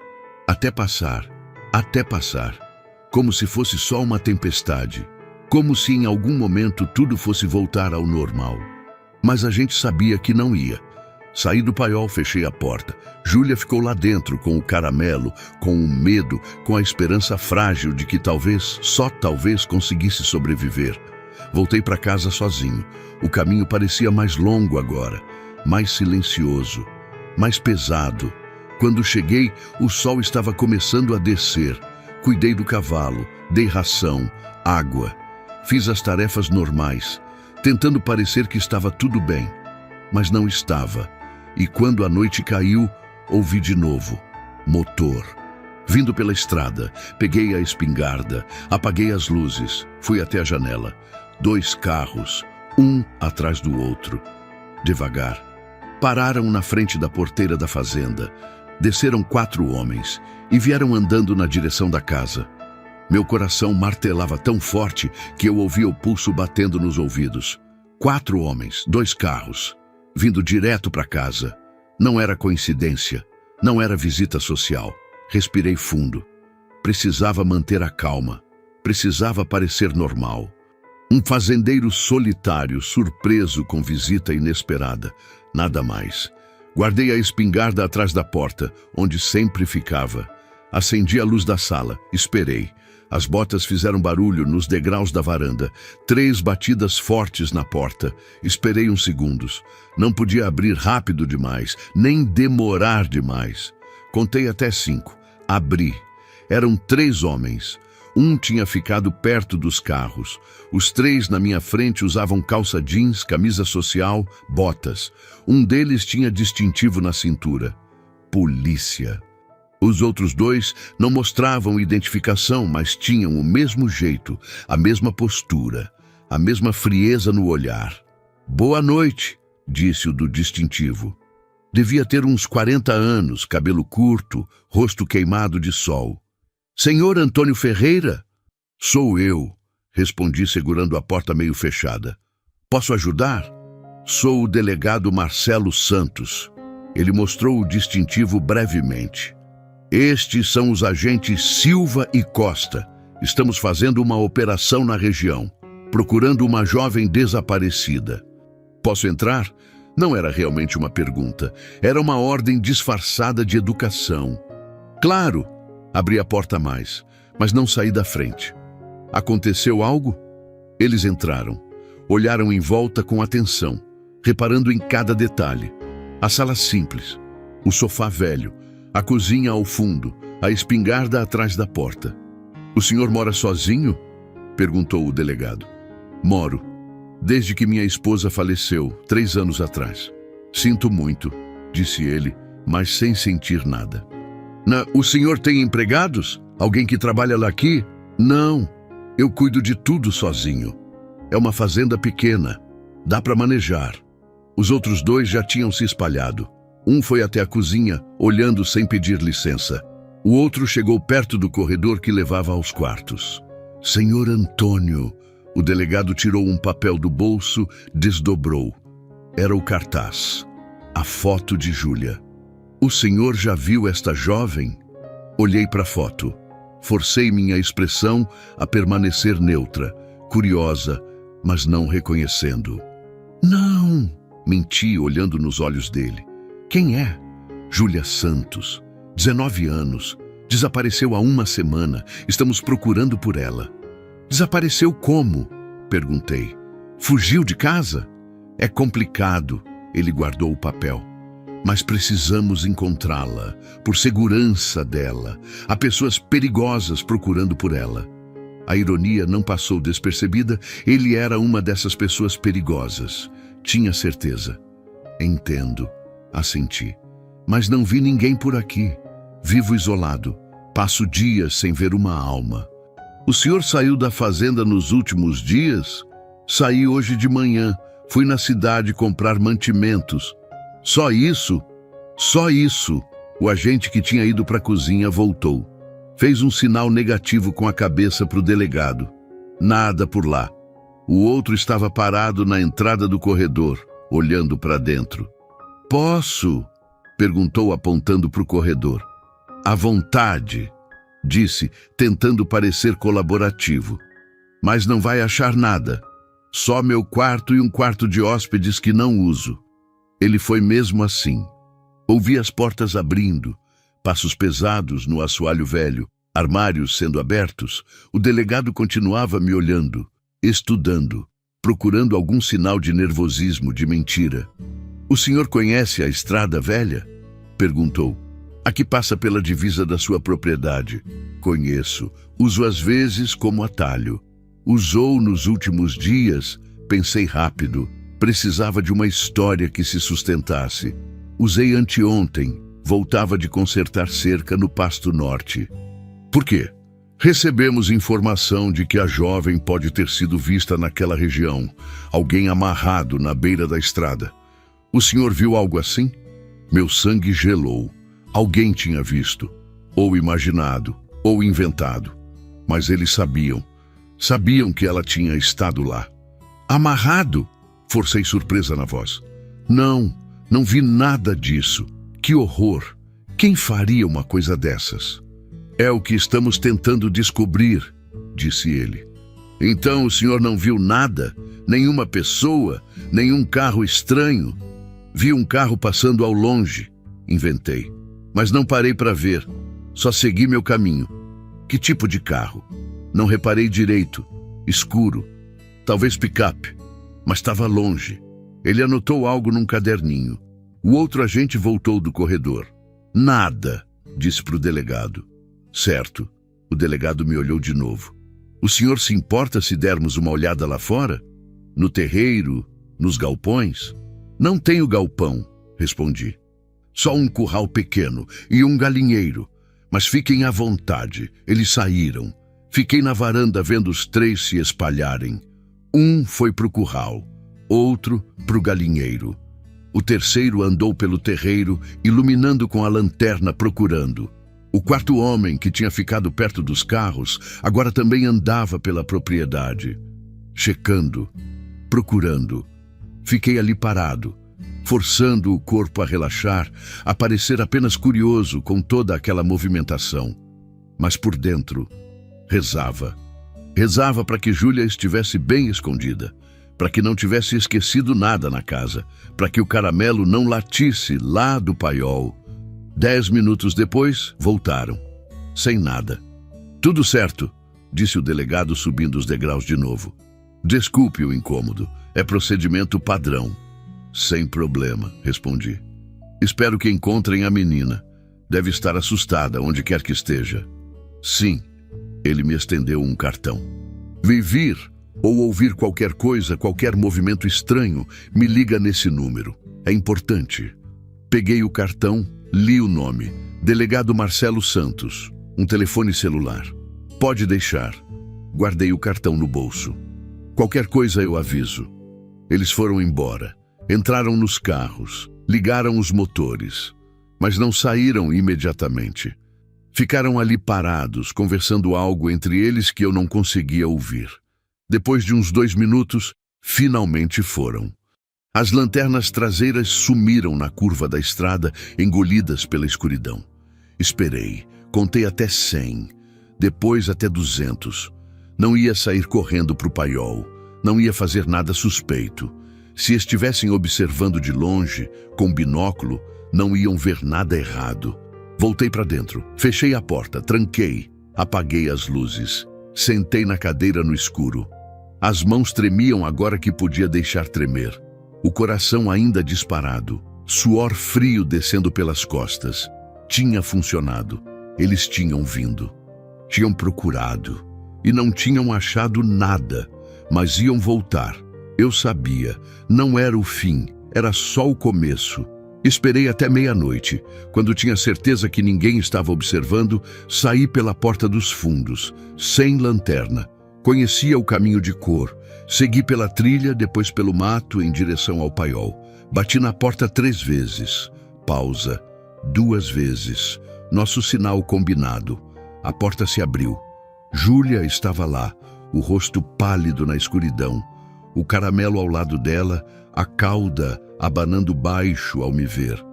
Até passar. Como se fosse só uma tempestade. Como se em algum momento tudo fosse voltar ao normal. Mas a gente sabia que não ia. Saí do paiol, fechei a porta. Júlia ficou lá dentro com o caramelo, com o medo, com a esperança frágil de que talvez, só talvez, conseguisse sobreviver. Voltei para casa sozinho. O caminho parecia mais longo agora, mais silencioso, mais pesado. Quando cheguei, o sol estava começando a descer. Cuidei do cavalo, dei ração, água. Fiz as tarefas normais, tentando parecer que estava tudo bem. Mas não estava. E quando a noite caiu, ouvi de novo. Motor. Vindo pela estrada, peguei a espingarda, apaguei as luzes, fui até a janela. 2 carros, um atrás do outro. Devagar. Pararam na frente da porteira da fazenda. Desceram 4 homens e vieram andando na direção da casa. Meu coração martelava tão forte que eu ouvia o pulso batendo nos ouvidos. 4 homens, 2 carros. Vindo direto para casa. Não era coincidência, não era visita social. Respirei fundo. Precisava manter a calma. Precisava parecer normal. Um fazendeiro solitário, surpreso com visita inesperada. Nada mais. Guardei a espingarda atrás da porta, onde sempre ficava. Acendi a luz da sala, esperei. As botas fizeram barulho nos degraus da varanda. 3 batidas fortes na porta. Esperei uns segundos. Não podia abrir rápido demais, nem demorar demais. Contei até 5. Abri. Eram 3 homens. Um tinha ficado perto dos carros. Os 3 na minha frente usavam calça jeans, camisa social, botas. Um deles tinha distintivo na cintura. Polícia. Os outros 2 não mostravam identificação, mas tinham o mesmo jeito, a mesma postura, a mesma frieza no olhar. Boa noite, disse o do distintivo. Devia ter uns 40 anos, cabelo curto, rosto queimado de sol. Senhor Antônio Ferreira? Sou eu, respondi segurando a porta meio fechada. Posso ajudar? Sou o delegado Marcelo Santos. Ele mostrou o distintivo brevemente. Estes são os agentes Silva e Costa. Estamos fazendo uma operação na região, procurando uma jovem desaparecida. Posso entrar? Não era realmente uma pergunta. Era uma ordem disfarçada de educação. Claro! Abri a porta mais, mas não saí da frente. Aconteceu algo? Eles entraram. Olharam em volta com atenção, reparando em cada detalhe. A sala simples, o sofá velho, A cozinha ao fundo, a espingarda atrás da porta. O senhor mora sozinho? Perguntou o delegado. Moro, desde que minha esposa faleceu, 3 anos atrás. Sinto muito, disse ele, mas sem sentir nada. O senhor tem empregados? Alguém que trabalha lá aqui? Não, eu cuido de tudo sozinho. É uma fazenda pequena, dá para manejar. Os outros 2 já tinham se espalhado. Um foi até a cozinha, olhando sem pedir licença. O outro chegou perto do corredor que levava aos quartos. Senhor Antônio, o delegado tirou um papel do bolso, desdobrou. Era o cartaz, a foto de Júlia. O senhor já viu esta jovem? Olhei para a foto. Forcei minha expressão a permanecer neutra, curiosa, mas não reconhecendo. Não, menti olhando nos olhos dele. Quem é? Júlia Santos, 19 anos. Desapareceu há 1 semana. Estamos procurando por ela. Desapareceu como? Perguntei. Fugiu de casa? É complicado. Ele guardou o papel. Mas precisamos encontrá-la, por segurança dela. Há pessoas perigosas procurando por ela. A ironia não passou despercebida. Ele era uma dessas pessoas perigosas. Tinha certeza. Entendo, assenti. Mas não vi ninguém por aqui. Vivo isolado. Passo dias sem ver uma alma. O senhor saiu da fazenda nos últimos dias? Saí hoje de manhã. Fui na cidade comprar mantimentos. Só isso? Só isso. O agente que tinha ido para a cozinha voltou. Fez um sinal negativo com a cabeça para o delegado. Nada por lá. O outro estava parado na entrada do corredor, olhando para dentro. Posso? Perguntou apontando para o corredor. À vontade, disse, tentando parecer colaborativo. Mas não vai achar nada. Só meu quarto e um quarto de hóspedes que não uso. Ele foi mesmo assim. Ouvi as portas abrindo, passos pesados no assoalho velho, armários sendo abertos. O delegado continuava me olhando, estudando, procurando algum sinal de nervosismo, de mentira. O senhor conhece a estrada velha? Perguntou. A que passa pela divisa da sua propriedade. Conheço. Uso às vezes como atalho. Usou nos últimos dias. Pensei rápido. Precisava de uma história que se sustentasse. Usei anteontem. Voltava de consertar cerca no Pasto Norte. Por quê? Recebemos informação de que a jovem pode ter sido vista naquela região. Alguém amarrado na beira da estrada. O senhor viu algo assim? Meu sangue gelou. Alguém tinha visto. Ou imaginado, ou inventado. Mas eles sabiam. Sabiam que ela tinha estado lá. Amarrado? Forcei surpresa na voz. Não vi nada disso. Que horror! Quem faria uma coisa dessas? É o que estamos tentando descobrir, disse ele. Então o senhor não viu nada? Nenhuma pessoa? Nenhum carro estranho? Vi um carro passando ao longe, inventei. Mas não parei para ver. Só segui meu caminho. Que tipo de carro? Não reparei direito. Escuro. Talvez picape. Mas estava longe. Ele anotou algo num caderninho. O outro agente voltou do corredor. Nada, disse para o delegado. Certo. O delegado me olhou de novo. O senhor se importa se dermos uma olhada lá fora? No terreiro? Nos galpões? Não tenho galpão, respondi. Só um curral pequeno e um galinheiro. Mas fiquem à vontade. Eles saíram. Fiquei na varanda vendo os 3 se espalharem. Um foi pro curral, outro pro galinheiro. O terceiro andou pelo terreiro, iluminando com a lanterna procurando. O quarto homem, que tinha ficado perto dos carros, agora também andava pela propriedade. Checando, procurando. Fiquei ali parado, forçando o corpo a relaxar, a parecer apenas curioso com toda aquela movimentação. Mas por dentro, rezava. Rezava para que Júlia estivesse bem escondida, para que não tivesse esquecido nada na casa, para que o caramelo não latisse lá do paiol. 10 minutos depois, voltaram. Sem nada. Tudo certo, disse o delegado subindo os degraus de novo. Desculpe o incômodo, é procedimento padrão. Sem problema, respondi. Espero que encontrem a menina. Deve estar assustada, onde quer que esteja. Sim, ele me estendeu um cartão. Me vir ou ouvir qualquer coisa, qualquer movimento estranho, me liga nesse número. É importante. Peguei o cartão, li o nome. Delegado Marcelo Santos. Um telefone celular. Pode deixar. Guardei o cartão no bolso. Qualquer coisa eu aviso. Eles foram embora. Entraram nos carros. Ligaram os motores. Mas não saíram imediatamente. Ficaram ali parados, conversando algo entre eles que eu não conseguia ouvir. Depois de uns 2 minutos, finalmente foram. As lanternas traseiras sumiram na curva da estrada, engolidas pela escuridão. Esperei, contei até 100, depois até 200. Não ia sair correndo para o paiol, não ia fazer nada suspeito. Se estivessem observando de longe, com binóculo, não iam ver nada errado. Voltei para dentro, fechei a porta, tranquei, apaguei as luzes. Sentei na cadeira no escuro. As mãos tremiam agora que podia deixar tremer. O coração ainda disparado, suor frio descendo pelas costas. Tinha funcionado. Eles tinham vindo. Tinham procurado. E não tinham achado nada, mas iam voltar. Eu sabia, não era o fim, era só o começo. Esperei até meia-noite. Quando tinha certeza que ninguém estava observando, saí pela porta dos fundos, sem lanterna. Conhecia o caminho de cor. Segui pela trilha, depois pelo mato, em direção ao paiol. Bati na porta 3 vezes. Pausa. 2 vezes. Nosso sinal combinado. A porta se abriu. Júlia estava lá, o rosto pálido na escuridão. O caramelo ao lado dela, a cauda abanando baixo ao me ver.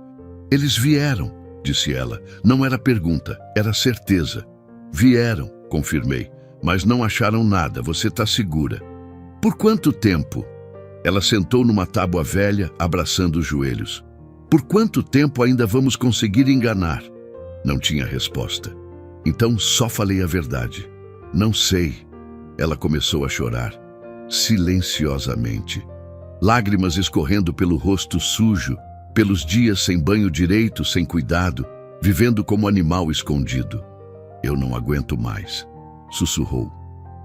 Eles vieram, disse ela. Não era pergunta, era certeza. Vieram, confirmei. Mas não acharam nada, você está segura. Por quanto tempo? Ela sentou numa tábua velha, abraçando os joelhos. Por quanto tempo ainda vamos conseguir enganar? Não tinha resposta. Então só falei a verdade. Não sei. Ela começou a chorar, silenciosamente. Lágrimas escorrendo pelo rosto sujo, pelos dias sem banho direito, sem cuidado, vivendo como animal escondido. Eu não aguento mais, sussurrou.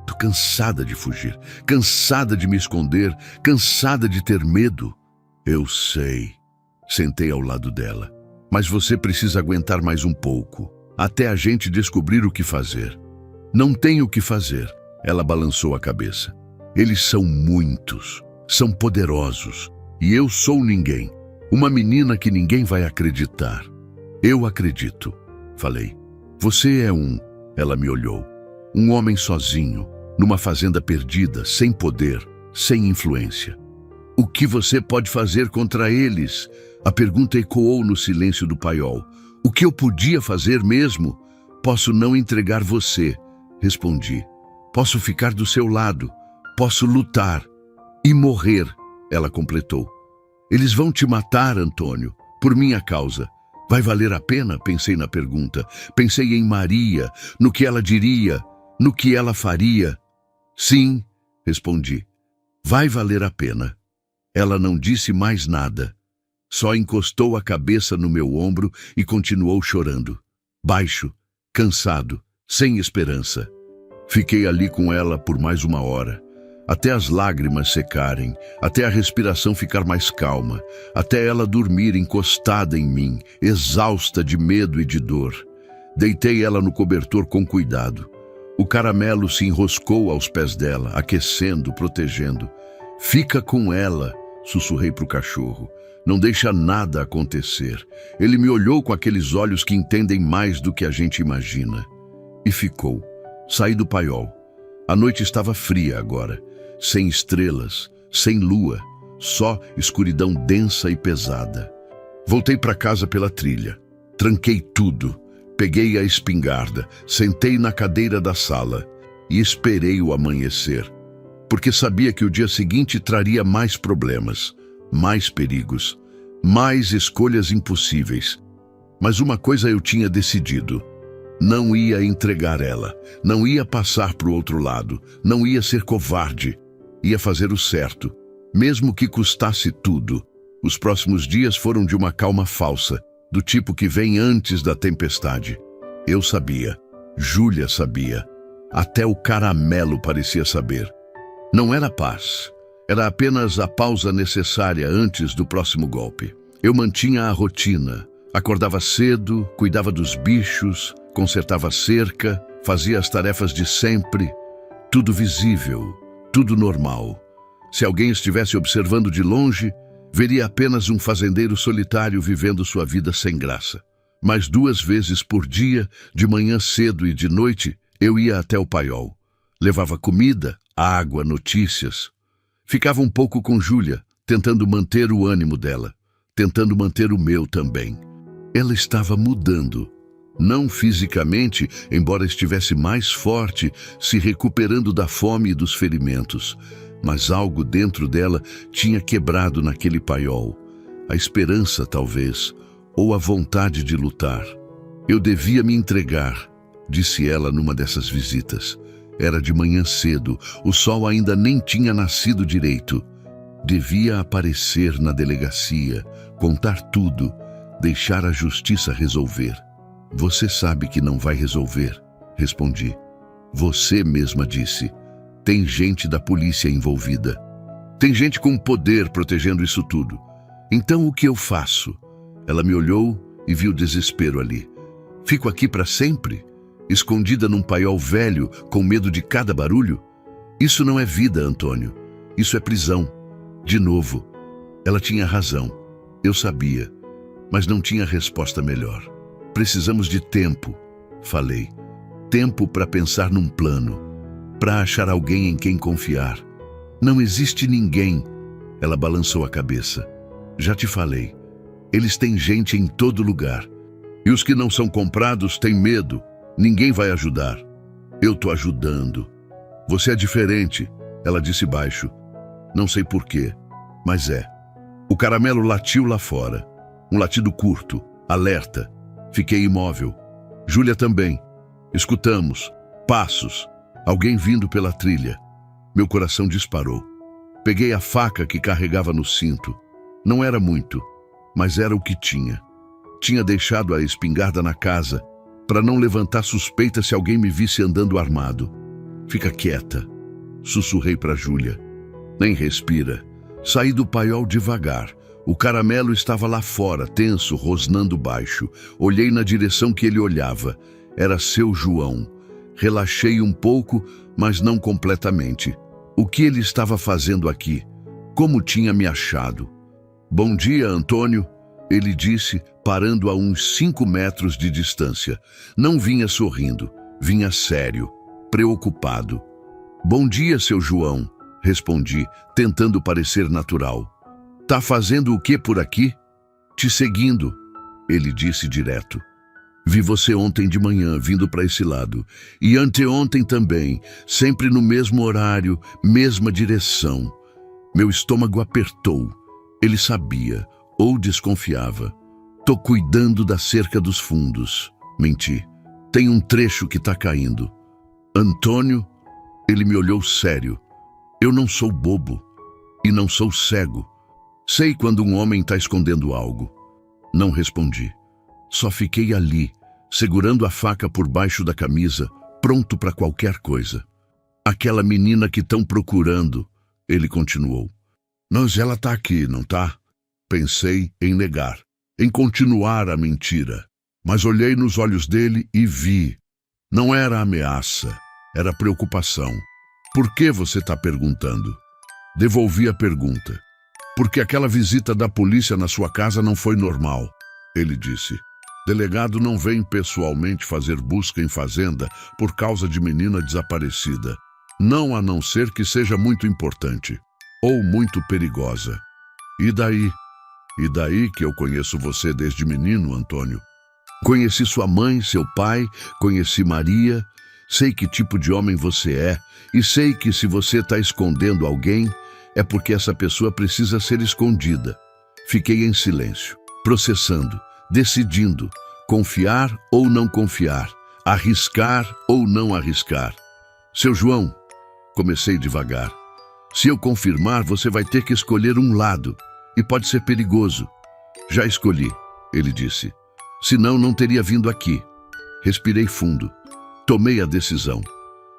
Tô cansada de fugir, cansada de me esconder, cansada de ter medo. Eu sei. Sentei ao lado dela. Mas você precisa aguentar mais um pouco, até a gente descobrir o que fazer. Não tem o que fazer. Ela balançou a cabeça. Eles são muitos, são poderosos, e eu sou ninguém. Uma menina que ninguém vai acreditar. Eu acredito, falei. Você é ela me olhou. Um homem sozinho, numa fazenda perdida, sem poder, sem influência. O que você pode fazer contra eles? A pergunta ecoou no silêncio do paiol. O que eu podia fazer mesmo? Posso não entregar você, respondi. Posso ficar do seu lado, posso lutar e morrer, ela completou. Eles vão te matar, Antônio, por minha causa. Vai valer a pena? Pensei na pergunta. Pensei em Maria, no que ela diria, no que ela faria. Sim, respondi. Vai valer a pena. Ela não disse mais nada. Só encostou a cabeça no meu ombro e continuou chorando. Baixo, cansado, sem esperança. Fiquei ali com ela por mais 1 hora. Até as lágrimas secarem, até a respiração ficar mais calma, até ela dormir encostada em mim, exausta de medo e de dor. Deitei ela no cobertor com cuidado. O caramelo se enroscou aos pés dela, aquecendo, protegendo. Fica com ela, sussurrei para o cachorro. Não deixa nada acontecer. Ele me olhou com aqueles olhos que entendem mais do que a gente imagina. E ficou. Saí do paiol. A noite estava fria agora. Sem estrelas, sem lua, só escuridão densa e pesada. Voltei para casa pela trilha. Tranquei tudo. Peguei a espingarda, sentei na cadeira da sala e esperei o amanhecer, porque sabia que o dia seguinte traria mais problemas, mais perigos, mais escolhas impossíveis. Mas uma coisa eu tinha decidido. Não ia entregar ela, não ia passar para o outro lado, não ia ser covarde. Ia fazer o certo, mesmo que custasse tudo. Os próximos dias foram de uma calma falsa, do tipo que vem antes da tempestade. Eu sabia, Júlia sabia, até o caramelo parecia saber. Não era paz, era apenas a pausa necessária antes do próximo golpe. Eu mantinha a rotina, acordava cedo, cuidava dos bichos, consertava a cerca, fazia as tarefas de sempre, tudo visível, tudo normal. Se alguém estivesse observando de longe, veria apenas um fazendeiro solitário vivendo sua vida sem graça. Mas 2 vezes por dia, de manhã cedo e de noite, eu ia até o paiol. Levava comida, água, notícias. Ficava um pouco com Júlia, tentando manter o ânimo dela, tentando manter o meu também. Ela estava mudando. Não fisicamente, embora estivesse mais forte, se recuperando da fome e dos ferimentos. Mas algo dentro dela tinha quebrado naquele paiol. A esperança, talvez, ou a vontade de lutar. Eu devia me entregar, disse ela numa dessas visitas. Era de manhã cedo, o sol ainda nem tinha nascido direito. Devia aparecer na delegacia, contar tudo, deixar a justiça resolver. Você sabe que não vai resolver, respondi. Você mesma disse. Tem gente da polícia envolvida. Tem gente com poder protegendo isso tudo. Então o que eu faço? Ela me olhou e viu desespero ali. Fico aqui para sempre? Escondida num paiol velho, com medo de cada barulho? Isso não é vida, Antônio. Isso é prisão. De novo. Ela tinha razão. Eu sabia. Mas não tinha resposta melhor. Precisamos de tempo, falei. Tempo para pensar num plano. Para achar alguém em quem confiar. Não existe ninguém. Ela balançou a cabeça. Já te falei. Eles têm gente em todo lugar. E os que não são comprados têm medo. Ninguém vai ajudar. Eu tô ajudando. Você é diferente, ela disse baixo. Não sei porquê, mas é. O caramelo latiu lá fora. Um latido curto, alerta. Fiquei imóvel. Júlia também. Escutamos. Passos. Alguém vindo pela trilha. Meu coração disparou. Peguei a faca que carregava no cinto. Não era muito, mas era o que tinha. Tinha deixado a espingarda na casa para não levantar suspeita se alguém me visse andando armado. Fica quieta, sussurrei para Júlia. Nem respira. Saí do paiol devagar. O caramelo estava lá fora, tenso, rosnando baixo. Olhei na direção que ele olhava. Era seu João. Relaxei um pouco, mas não completamente. O que ele estava fazendo aqui? Como tinha me achado? Bom dia, Antônio, ele disse, parando a uns 5 metros de distância. Não vinha sorrindo, vinha sério, preocupado. Bom dia, seu João, respondi, tentando parecer natural. Tá fazendo o que por aqui? Te seguindo, ele disse direto. Vi você ontem de manhã, vindo para esse lado. E anteontem também, sempre no mesmo horário, mesma direção. Meu estômago apertou. Ele sabia, ou desconfiava. Tô cuidando da cerca dos fundos. Menti. Tem um trecho que tá caindo. Antônio, ele me olhou sério. Eu não sou bobo. E não sou cego. Sei quando um homem tá escondendo algo. Não respondi. Só fiquei ali, segurando a faca por baixo da camisa, pronto para qualquer coisa. Aquela menina que estão procurando, ele continuou. Mas ela tá aqui, não tá? Pensei em negar, em continuar a mentira. Mas olhei nos olhos dele e vi. Não era ameaça, era preocupação. Por que você tá perguntando? Devolvi a pergunta. Porque aquela visita da polícia na sua casa não foi normal, ele disse. Delegado não vem pessoalmente fazer busca em fazenda por causa de menina desaparecida. Não a não ser que seja muito importante. Ou muito perigosa. E daí? E daí que eu conheço você desde menino, Antônio? Conheci sua mãe, seu pai, conheci Maria. Sei que tipo de homem você é. E sei que se você está escondendo alguém, é porque essa pessoa precisa ser escondida. Fiquei em silêncio, processando. Decidindo, confiar ou não confiar, arriscar ou não arriscar. Seu João, comecei devagar. Se eu confirmar, você vai ter que escolher um lado, e pode ser perigoso. Já escolhi, ele disse. Senão não teria vindo aqui. Respirei fundo. Tomei a decisão.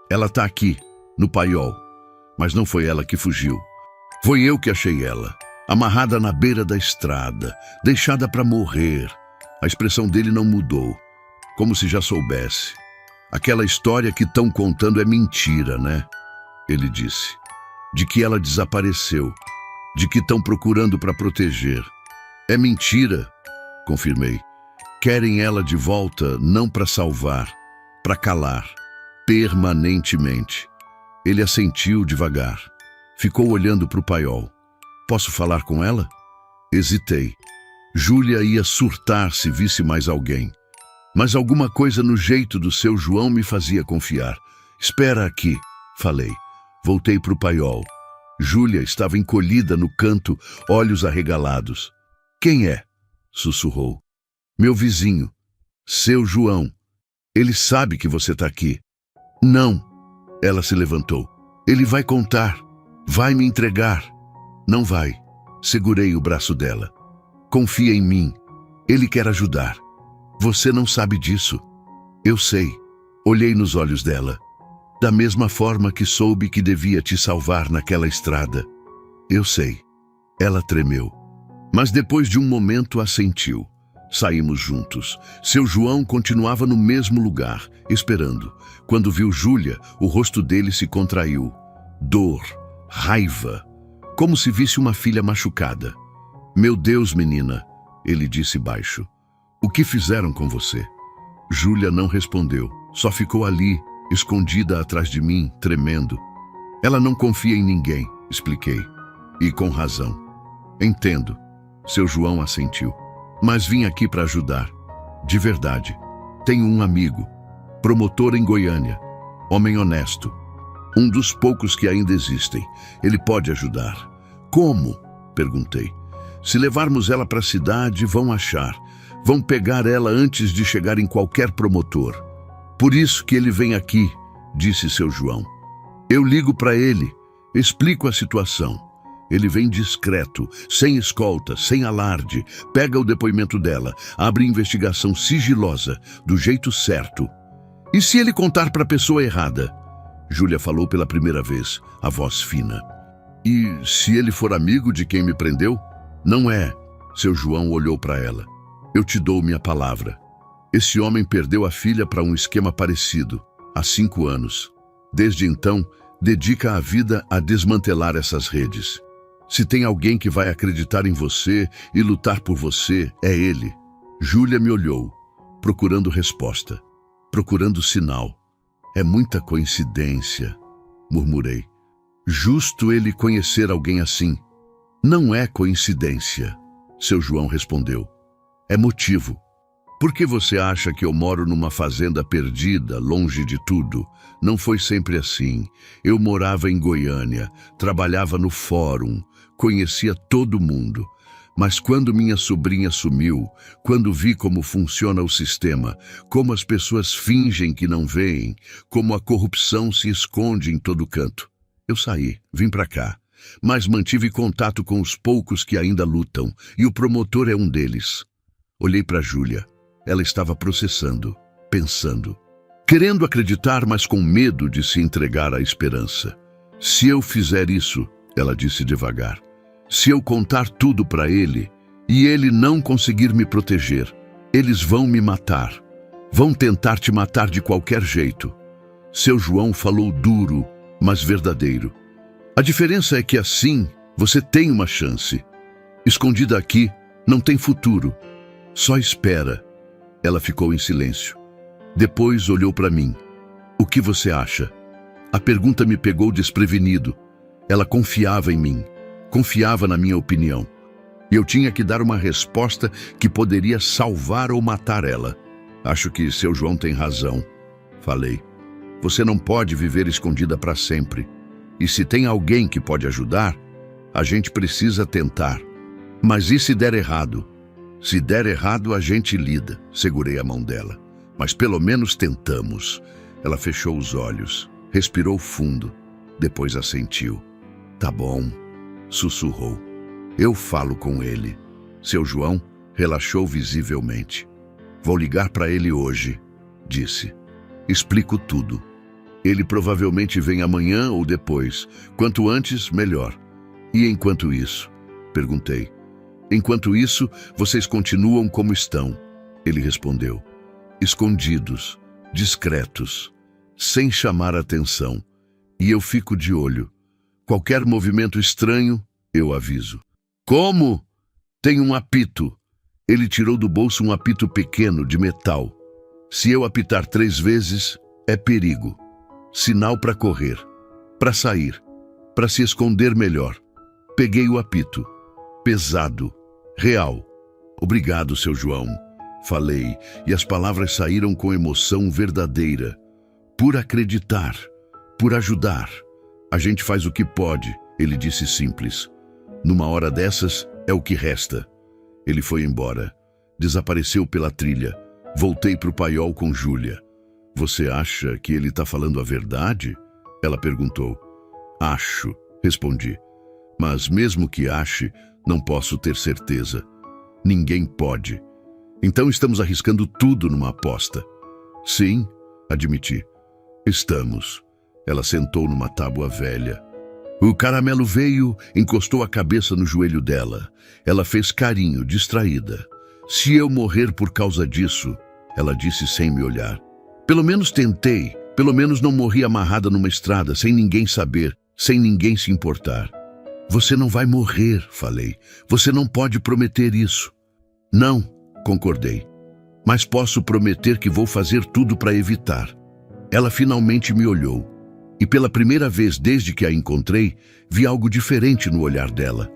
Ela tá aqui, no paiol. Mas não foi ela que fugiu. Foi eu que achei ela, amarrada na beira da estrada, deixada para morrer. A expressão dele não mudou, como se já soubesse. Aquela história que estão contando é mentira, né? Ele disse. De que ela desapareceu, de que estão procurando para proteger. É mentira, confirmei. Querem ela de volta não para salvar, para calar, permanentemente. Ele assentiu devagar. Ficou olhando para o paiol. Posso falar com ela? Hesitei. Júlia ia surtar se visse mais alguém. Mas alguma coisa no jeito do seu João me fazia confiar. Espera aqui, falei. Voltei para o paiol. Júlia estava encolhida no canto, olhos arregalados. Quem é? Sussurrou. Meu vizinho. Seu João. Ele sabe que você está aqui. Não. Ela se levantou. Ele vai contar. Vai me entregar. Não vai. Segurei o braço dela. Confia em mim. Ele quer ajudar. Você não sabe disso. Eu sei. Olhei nos olhos dela. Da mesma forma que soube que devia te salvar naquela estrada. Eu sei. Ela tremeu. Mas depois de um momento assentiu. Saímos juntos. Seu João continuava no mesmo lugar, esperando. Quando viu Júlia, o rosto dele se contraiu. Dor, raiva, como se visse uma filha machucada. Meu Deus, menina, ele disse baixo. O que fizeram com você? Júlia não respondeu, só ficou ali, escondida atrás de mim, tremendo. Ela não confia em ninguém, expliquei. E com razão. Entendo. Seu João assentiu. Mas vim aqui para ajudar. De verdade. Tenho um amigo, promotor em Goiânia, homem honesto. Um dos poucos que ainda existem. Ele pode ajudar. Como? Perguntei. Se levarmos ela para a cidade, vão achar. Vão pegar ela antes de chegar em qualquer promotor. Por isso que ele vem aqui, disse seu João. Eu ligo para ele, explico a situação. Ele vem discreto, sem escolta, sem alarde, pega o depoimento dela, abre investigação sigilosa, do jeito certo. E se ele contar para a pessoa errada? Júlia falou pela primeira vez, a voz fina. E se ele for amigo de quem me prendeu? Não é. Seu João olhou para ela. Eu te dou minha palavra. Esse homem perdeu a filha para um esquema parecido, há 5 anos. Desde então, dedica a vida a desmantelar essas redes. Se tem alguém que vai acreditar em você e lutar por você, é ele. Júlia me olhou, procurando resposta, procurando sinal. É muita coincidência, murmurei. Justo ele conhecer alguém assim. Não é coincidência, seu João respondeu. É motivo. Por que você acha que eu moro numa fazenda perdida, longe de tudo? Não foi sempre assim. Eu morava em Goiânia, trabalhava no fórum, conhecia todo mundo. Mas quando minha sobrinha sumiu, quando vi como funciona o sistema, como as pessoas fingem que não veem, como a corrupção se esconde em todo canto, eu saí, vim para cá. Mas mantive contato com os poucos que ainda lutam, e o promotor é um deles. Olhei para Júlia. Ela estava processando, pensando, querendo acreditar, mas com medo de se entregar à esperança. Se eu fizer isso, ela disse devagar, se eu contar tudo para ele e ele não conseguir me proteger, eles vão me matar. Vão tentar te matar de qualquer jeito. Seu João falou duro, mas verdadeiro. A diferença é que assim você tem uma chance. Escondida aqui, não tem futuro. Só espera. Ela ficou em silêncio. Depois olhou para mim. O que você acha? A pergunta me pegou desprevenido. Ela confiava em mim. Confiava na minha opinião. E eu tinha que dar uma resposta que poderia salvar ou matar ela. Acho que seu João tem razão. Falei. Você não pode viver escondida para sempre. E se tem alguém que pode ajudar, a gente precisa tentar. Mas e se der errado? Se der errado, a gente lida. Segurei a mão dela. Mas pelo menos tentamos. Ela fechou os olhos, respirou fundo, depois assentiu. Tá bom, sussurrou. Eu falo com ele. Seu João relaxou visivelmente. Vou ligar para ele hoje, disse. Explico tudo. Ele provavelmente vem amanhã ou depois. Quanto antes, melhor. E enquanto isso? Perguntei. Enquanto isso, vocês continuam como estão. Ele respondeu. Escondidos, discretos, sem chamar atenção. E eu fico de olho. Qualquer movimento estranho, eu aviso. Como? Tem um apito. Ele tirou do bolso um apito pequeno de metal. Se eu apitar 3 vezes, é perigo. Sinal para correr, para sair, para se esconder melhor. Peguei o apito. Pesado, real. Obrigado, seu João. Falei, e as palavras saíram com emoção verdadeira. Por acreditar, por ajudar. A gente faz o que pode, ele disse simples. Numa hora dessas, é o que resta. Ele foi embora. Desapareceu pela trilha. Voltei para o paiol com Júlia. Você acha que ele está falando a verdade? Ela perguntou. Acho, respondi. Mas mesmo que ache, não posso ter certeza. Ninguém pode. Então estamos arriscando tudo numa aposta. Sim, admiti. Estamos. Ela sentou numa tábua velha. O caramelo veio, encostou a cabeça no joelho dela. Ela fez carinho, distraída. Se eu morrer por causa disso, ela disse sem me olhar. Pelo menos tentei, pelo menos não morri amarrada numa estrada, sem ninguém saber, sem ninguém se importar. Você não vai morrer, falei. Você não pode prometer isso. Não, concordei. Mas posso prometer que vou fazer tudo para evitar. Ela finalmente me olhou. E pela primeira vez desde que a encontrei, vi algo diferente no olhar dela.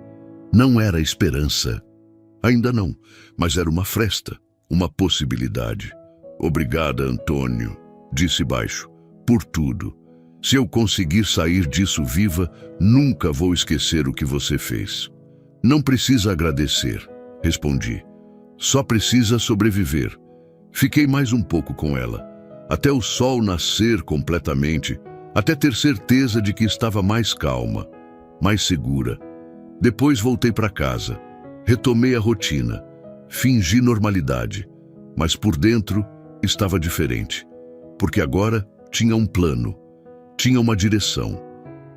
Não era esperança. Ainda não, mas era uma fresta, uma possibilidade. Obrigada, Antônio, disse baixo, por tudo. Se eu conseguir sair disso viva, nunca vou esquecer o que você fez. Não precisa agradecer, respondi. Só precisa sobreviver. Fiquei mais um pouco com ela, até o sol nascer completamente, até ter certeza de que estava mais calma, mais segura. Depois voltei para casa, retomei a rotina, fingi normalidade, mas por dentro estava diferente, porque agora tinha um plano, tinha uma direção,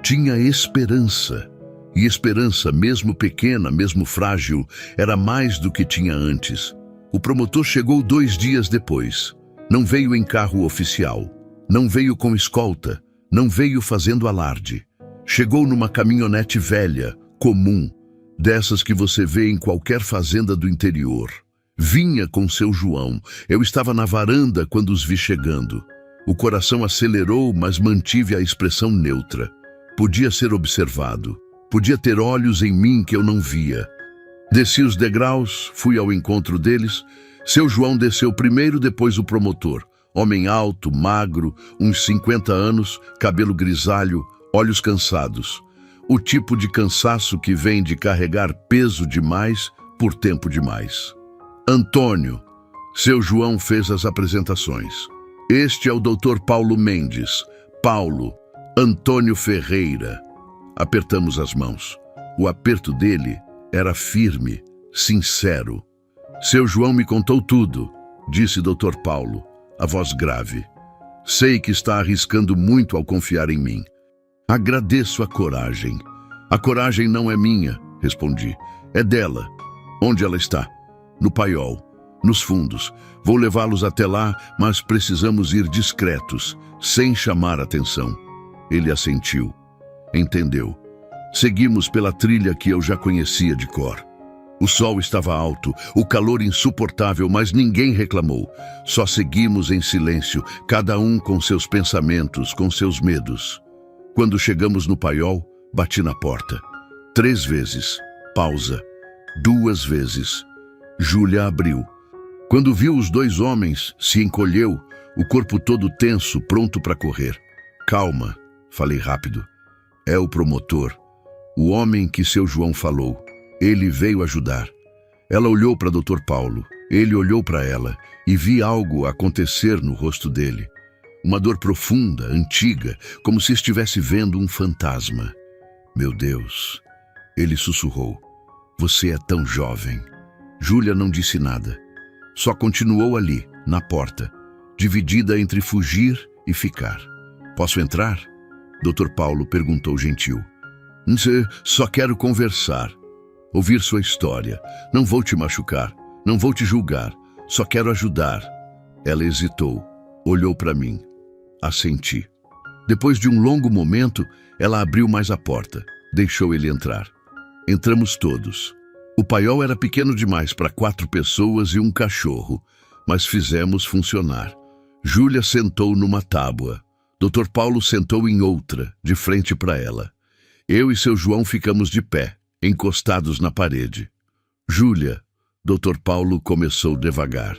tinha esperança. E esperança, mesmo pequena, mesmo frágil, era mais do que tinha antes. O promotor chegou 2 dias depois. Não veio em carro oficial, não veio com escolta, não veio fazendo alarde. Chegou numa caminhonete velha, comum, dessas que você vê em qualquer fazenda do interior. Vinha com seu João. Eu estava na varanda quando os vi chegando. O coração acelerou, mas mantive a expressão neutra. Podia ser observado. Podia ter olhos em mim que eu não via. Desci os degraus, fui ao encontro deles. Seu João desceu primeiro, depois o promotor. Homem alto, magro, uns 50 anos, cabelo grisalho, olhos cansados. O tipo de cansaço que vem de carregar peso demais por tempo demais. Antônio. Seu João fez as apresentações. Este é o Dr. Paulo Mendes. Paulo. Antônio Ferreira. Apertamos as mãos. O aperto dele era firme, sincero. Seu João me contou tudo, disse Dr. Paulo, a voz grave. Sei que está arriscando muito ao confiar em mim. Agradeço a coragem. A coragem não é minha, respondi. É dela. Onde ela está? No paiol, nos fundos. Vou levá-los até lá, mas precisamos ir discretos, sem chamar atenção. Ele assentiu. Entendeu. Seguimos pela trilha que eu já conhecia de cor. O sol estava alto, o calor insuportável, mas ninguém reclamou. Só seguimos em silêncio, cada um com seus pensamentos, com seus medos. Quando chegamos no paiol, bati na porta. 3 vezes. Pausa. 2 vezes. Júlia abriu. Quando viu os 2 homens, se encolheu, o corpo todo tenso, pronto para correr. Calma, falei rápido. É o promotor, o homem que seu João falou. Ele veio ajudar. Ela olhou para Dr. Paulo, ele olhou para ela e vi algo acontecer no rosto dele. Uma dor profunda, antiga, como se estivesse vendo um fantasma. Meu Deus, ele sussurrou. Você é tão jovem. Júlia não disse nada. só continuou ali, na porta, dividida entre fugir e ficar. Posso entrar? Dr. Paulo perguntou gentil. Só quero conversar, ouvir sua história. Não vou te machucar, não vou te julgar, só quero ajudar. Ela hesitou, olhou para mim. Assenti. Depois de um longo momento, ela abriu mais a porta, deixou ele entrar. Entramos todos. O paiol era pequeno demais para 4 pessoas e um cachorro, mas fizemos funcionar. Júlia sentou numa tábua. Dr. Paulo sentou em outra, de frente para ela. Eu e seu João ficamos de pé, encostados na parede. Júlia, Dr. Paulo começou devagar.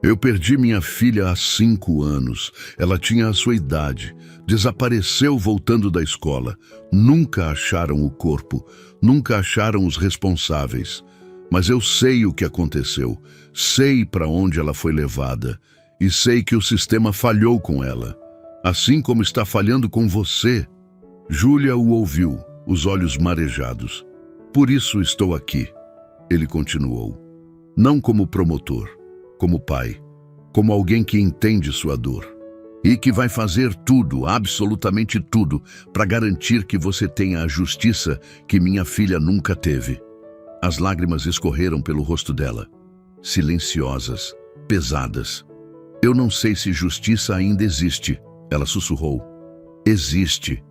Eu perdi minha filha há 5 anos. Ela tinha a sua idade. Desapareceu voltando da escola. Nunca acharam o corpo. Nunca acharam os responsáveis. Mas eu sei o que aconteceu. Sei para onde ela foi levada. E sei que o sistema falhou com ela. Assim como está falhando com você. Júlia o ouviu, os olhos marejados. Por isso estou aqui. Ele continuou. Não como promotor, como pai, como alguém que entende sua dor e que vai fazer tudo, absolutamente tudo, para garantir que você tenha a justiça que minha filha nunca teve. As lágrimas escorreram pelo rosto dela, silenciosas, pesadas. Eu não sei se justiça ainda existe, ela sussurrou. Existe,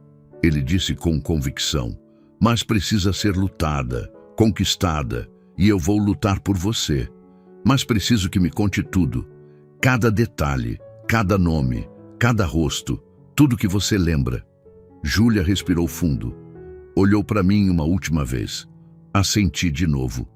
ele disse com convicção, mas precisa ser lutada, conquistada, e eu vou lutar por você. Mas preciso que me conte tudo. Cada detalhe, cada nome, cada rosto, tudo que você lembra. Júlia respirou fundo. Olhou para mim uma última vez. Assenti de novo.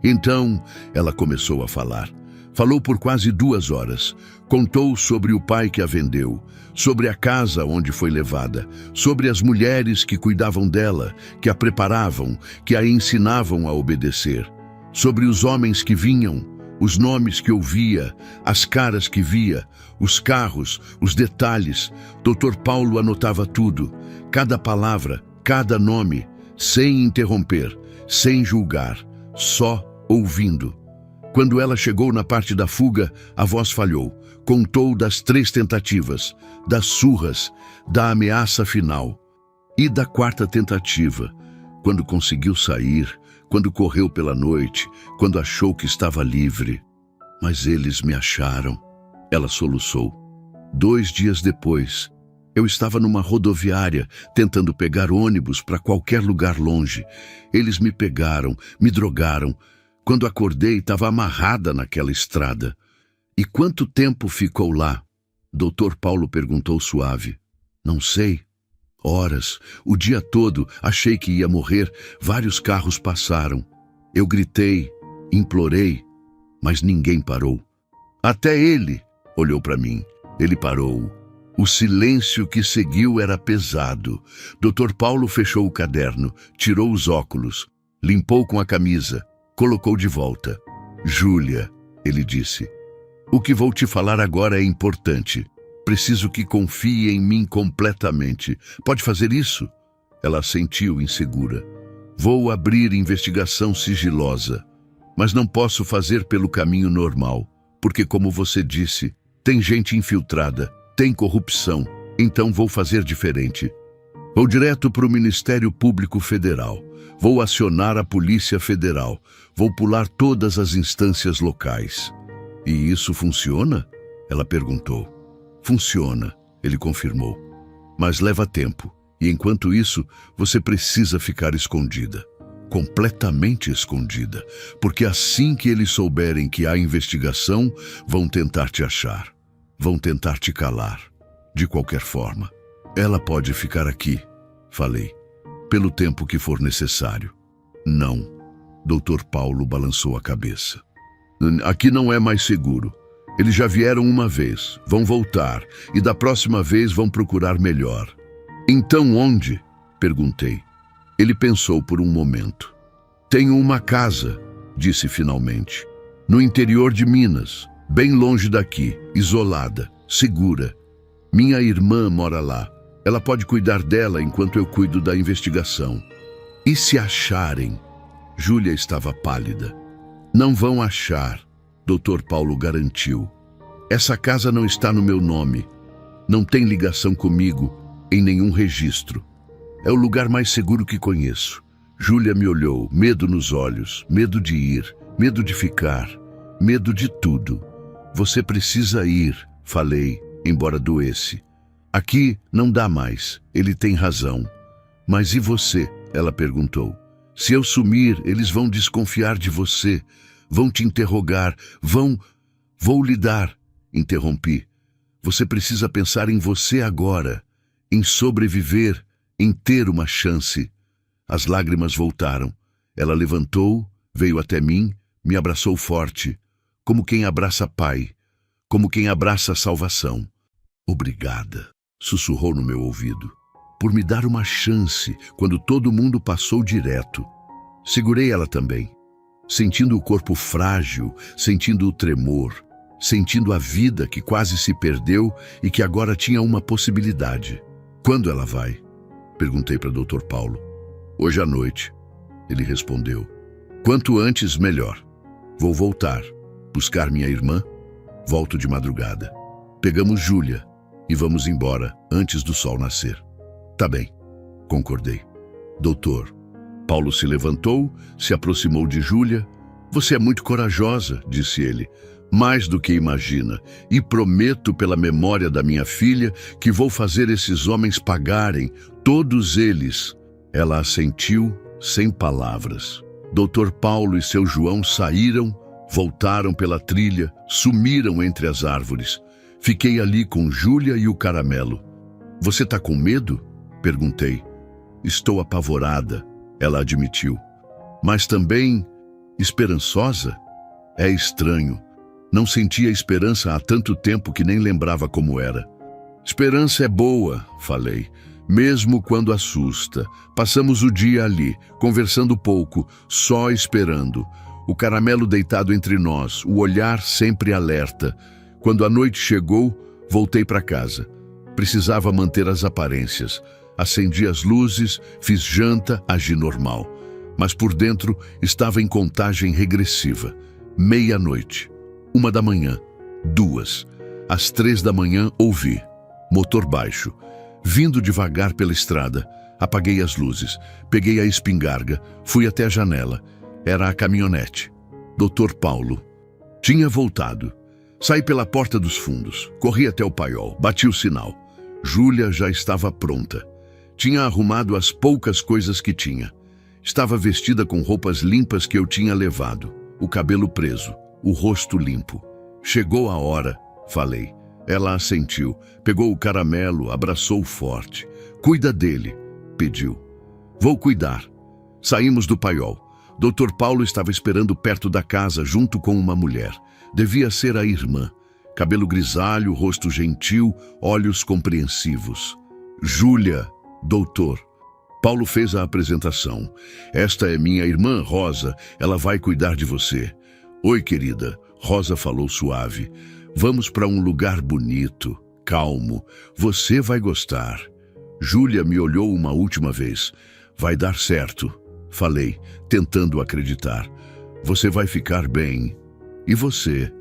Então, ela começou a falar. Falou por quase 2 horas. Contou sobre o pai que a vendeu, sobre a casa onde foi levada, sobre as mulheres que cuidavam dela, que a preparavam, que a ensinavam a obedecer, sobre os homens que vinham, os nomes que ouvia, as caras que via, os carros, os detalhes. Dr. Paulo anotava tudo, cada palavra, cada nome, sem interromper, sem julgar, só ouvindo. Quando ela chegou na parte da fuga, a voz falhou. Contou das 3 tentativas, das surras, da ameaça final e da 4ª tentativa, quando conseguiu sair, quando correu pela noite, quando achou que estava livre. Mas eles me acharam. Ela soluçou. 2 dias depois, eu estava numa rodoviária, tentando pegar ônibus para qualquer lugar longe. Eles me pegaram, me drogaram. Quando acordei, estava amarrada naquela estrada. E quanto tempo ficou lá? Dr. Paulo perguntou suave. Não sei. Horas, o dia todo, achei que ia morrer. Vários carros passaram. Eu gritei, implorei, mas ninguém parou. Até ele olhou para mim. Ele parou. O silêncio que seguiu era pesado. Dr. Paulo fechou o caderno, tirou os óculos, limpou com a camisa, colocou de volta. Júlia, ele disse, o que vou te falar agora é importante. Preciso que confie em mim completamente. Pode fazer isso? Ela assentiu insegura. Vou abrir investigação sigilosa, mas não posso fazer pelo caminho normal, porque, como você disse, tem gente infiltrada, tem corrupção, então vou fazer diferente. Vou direto para o Ministério Público Federal. Vou acionar a Polícia Federal. Vou pular todas as instâncias locais. E isso funciona? Ela perguntou. Funciona, ele confirmou. Mas leva tempo. E enquanto isso, você precisa ficar escondida. Completamente escondida. Porque assim que eles souberem que há investigação, vão tentar te achar. Vão tentar te calar. De qualquer forma. Ela pode ficar aqui, falei. Pelo tempo que for necessário. Não. Dr. Paulo balançou a cabeça. Aqui não é mais seguro. Eles já vieram uma vez, vão voltar, e da próxima vez vão procurar melhor. Então onde? Perguntei. Ele pensou por um momento. Tenho uma casa, disse finalmente. No interior de Minas, bem longe daqui, isolada, segura. Minha irmã mora lá. Ela pode cuidar dela enquanto eu cuido da investigação. E se acharem? Júlia estava pálida. Não vão achar. Dr. Paulo garantiu. Essa casa não está no meu nome. Não tem ligação comigo em nenhum registro. É o lugar mais seguro que conheço. Júlia me olhou, medo nos olhos, medo de ir, medo de ficar, medo de tudo. Você precisa ir, falei, embora doesse. Aqui não dá mais, ele tem razão. Mas e você? Ela perguntou. Se eu sumir, eles vão desconfiar de você, vão te interrogar, Vou lhe dar, interrompi. Você precisa pensar em você agora, em sobreviver, em ter uma chance. As lágrimas voltaram. Ela levantou, veio até mim, me abraçou forte, como quem abraça pai, como quem abraça a salvação. Obrigada, sussurrou no meu ouvido, por me dar uma chance quando todo mundo passou direto. Segurei ela também, sentindo o corpo frágil, sentindo o tremor, sentindo a vida que quase se perdeu e que agora tinha uma possibilidade. Quando ela vai? Perguntei para Dr. Paulo. Hoje à noite, ele respondeu. Quanto antes, melhor. Vou voltar, buscar minha irmã, volto de madrugada. Pegamos Júlia e vamos embora antes do sol nascer. Tá bem, concordei. Doutor, Paulo se levantou, se aproximou de Júlia. Você é muito corajosa, disse ele, mais do que imagina, e prometo pela memória da minha filha que vou fazer esses homens pagarem, todos eles. Ela assentiu sem palavras. Dr. Paulo e seu João saíram, voltaram pela trilha, sumiram entre as árvores. Fiquei ali com Júlia e o caramelo. Você tá com medo? Perguntei. Estou apavorada, ela admitiu. Mas também esperançosa? É estranho. Não sentia esperança há tanto tempo que nem lembrava como era. Esperança é boa, falei, mesmo quando assusta. Passamos o dia ali, conversando pouco, só esperando. O caramelo deitado entre nós, o olhar sempre alerta. Quando a noite chegou, voltei para casa. Precisava manter as aparências. Acendi as luzes, fiz janta, agi normal. Mas por dentro estava em contagem regressiva. 00:30, 1h, 2h. Às 3h ouvi. Motor baixo. Vindo devagar pela estrada. Apaguei as luzes. Peguei a espingarda. Fui até a janela. Era a caminhonete. Dr. Paulo. Tinha voltado. Saí pela porta dos fundos. Corri até o paiol. Bati o sinal. Júlia já estava pronta. Tinha arrumado as poucas coisas que tinha. Estava vestida com roupas limpas que eu tinha levado. O cabelo preso. O rosto limpo. Chegou a hora, falei. Ela assentiu, pegou o caramelo, abraçou forte. Cuida dele, pediu. Vou cuidar. Saímos do paiol. Dr. Paulo estava esperando perto da casa, junto com uma mulher. Devia ser a irmã. Cabelo grisalho, rosto gentil, olhos compreensivos. Júlia, doutor. Paulo fez a apresentação. Esta é minha irmã, Rosa. Ela vai cuidar de você. Oi, querida. Rosa falou suave. Vamos para um lugar bonito, calmo. Você vai gostar. Júlia me olhou uma última vez. Vai dar certo, falei, tentando acreditar. Você vai ficar bem. E você?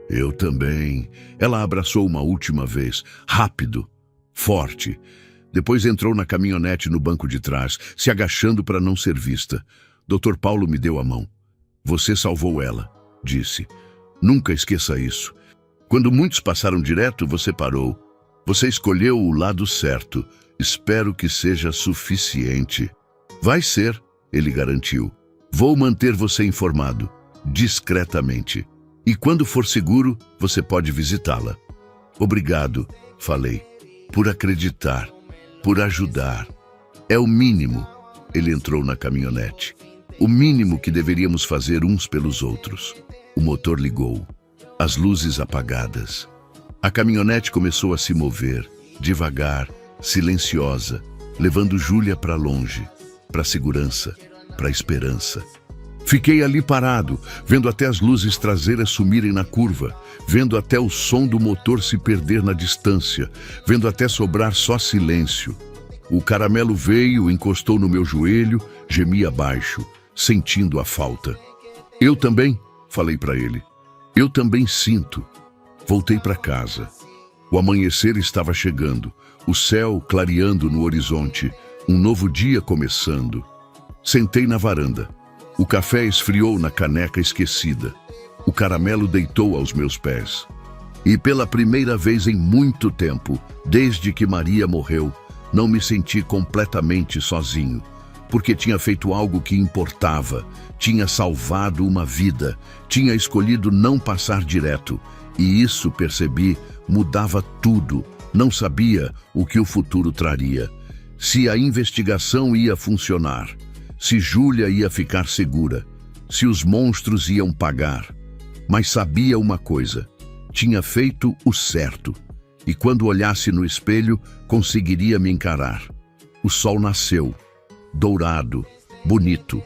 Eu também. Ela abraçou uma última vez, rápido, forte. Depois entrou na caminhonete no banco de trás, se agachando para não ser vista. Dr. Paulo me deu a mão. Você salvou ela, disse. Nunca esqueça isso. Quando muitos passaram direto, você parou. Você escolheu o lado certo. Espero que seja suficiente. Vai ser, ele garantiu. Vou manter você informado, discretamente. E quando for seguro, você pode visitá-la. Obrigado, falei, por acreditar, por ajudar. É o mínimo. Ele entrou na caminhonete. O mínimo que deveríamos fazer uns pelos outros. O motor ligou. As luzes apagadas. A caminhonete começou a se mover, devagar, silenciosa, levando Júlia para longe, para a segurança, para a esperança. Fiquei ali parado, vendo até as luzes traseiras sumirem na curva, vendo até o som do motor se perder na distância, vendo até sobrar só silêncio. O caramelo veio, encostou no meu joelho, gemia baixo, sentindo a falta. Eu também, falei para ele. Eu também sinto. Voltei para casa. O amanhecer estava chegando, o céu clareando no horizonte, um novo dia começando. Sentei na varanda. O café esfriou na caneca esquecida. O caramelo deitou aos meus pés. E pela primeira vez em muito tempo, desde que Maria morreu, não me senti completamente sozinho, porque tinha feito algo que importava, tinha salvado uma vida, tinha escolhido não passar direto, e isso, percebi, mudava tudo. Não sabia o que o futuro traria, se a investigação ia funcionar, se Júlia ia ficar segura, se os monstros iam pagar. Mas sabia uma coisa: tinha feito o certo, e quando olhasse no espelho, conseguiria me encarar. O sol nasceu, dourado, bonito,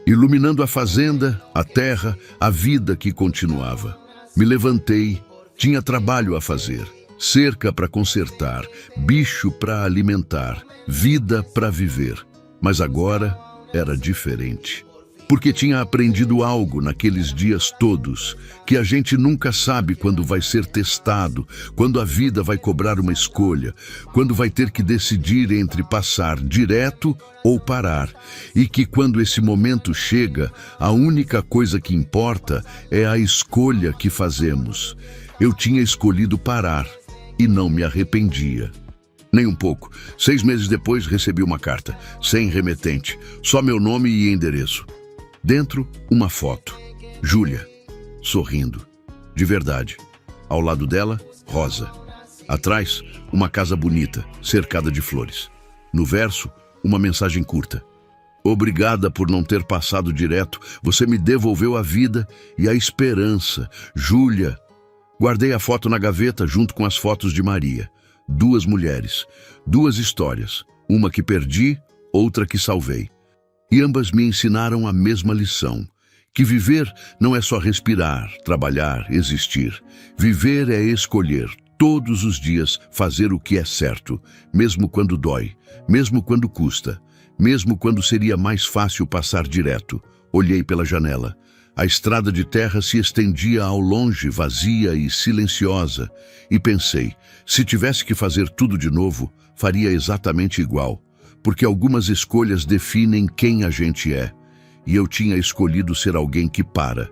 iluminando a fazenda, a terra, a vida que continuava. Me levantei, tinha trabalho a fazer, cerca para consertar, bicho para alimentar, vida para viver. Mas agora era diferente. Porque tinha aprendido algo naqueles dias todos, que a gente nunca sabe quando vai ser testado, quando a vida vai cobrar uma escolha, quando vai ter que decidir entre passar direto ou parar, e que quando esse momento chega, a única coisa que importa é a escolha que fazemos. Eu tinha escolhido parar e não me arrependia. Nem um pouco. 6 meses depois recebi uma carta, sem remetente, só meu nome e endereço. Dentro, uma foto. Júlia, sorrindo. De verdade. Ao lado dela, Rosa. Atrás, uma casa bonita, cercada de flores. No verso, uma mensagem curta. Obrigada por não ter passado direto. Você me devolveu a vida e a esperança. Júlia. Guardei a foto na gaveta junto com as fotos de Maria. 2 mulheres, 2 histórias. Uma que perdi, outra que salvei. E ambas me ensinaram a mesma lição, que viver não é só respirar, trabalhar, existir. Viver é escolher, todos os dias, fazer o que é certo, mesmo quando dói, mesmo quando custa, mesmo quando seria mais fácil passar direto. Olhei pela janela. A estrada de terra se estendia ao longe, vazia e silenciosa, e pensei, se tivesse que fazer tudo de novo, faria exatamente igual. Porque algumas escolhas definem quem a gente é, e eu tinha escolhido ser alguém que para.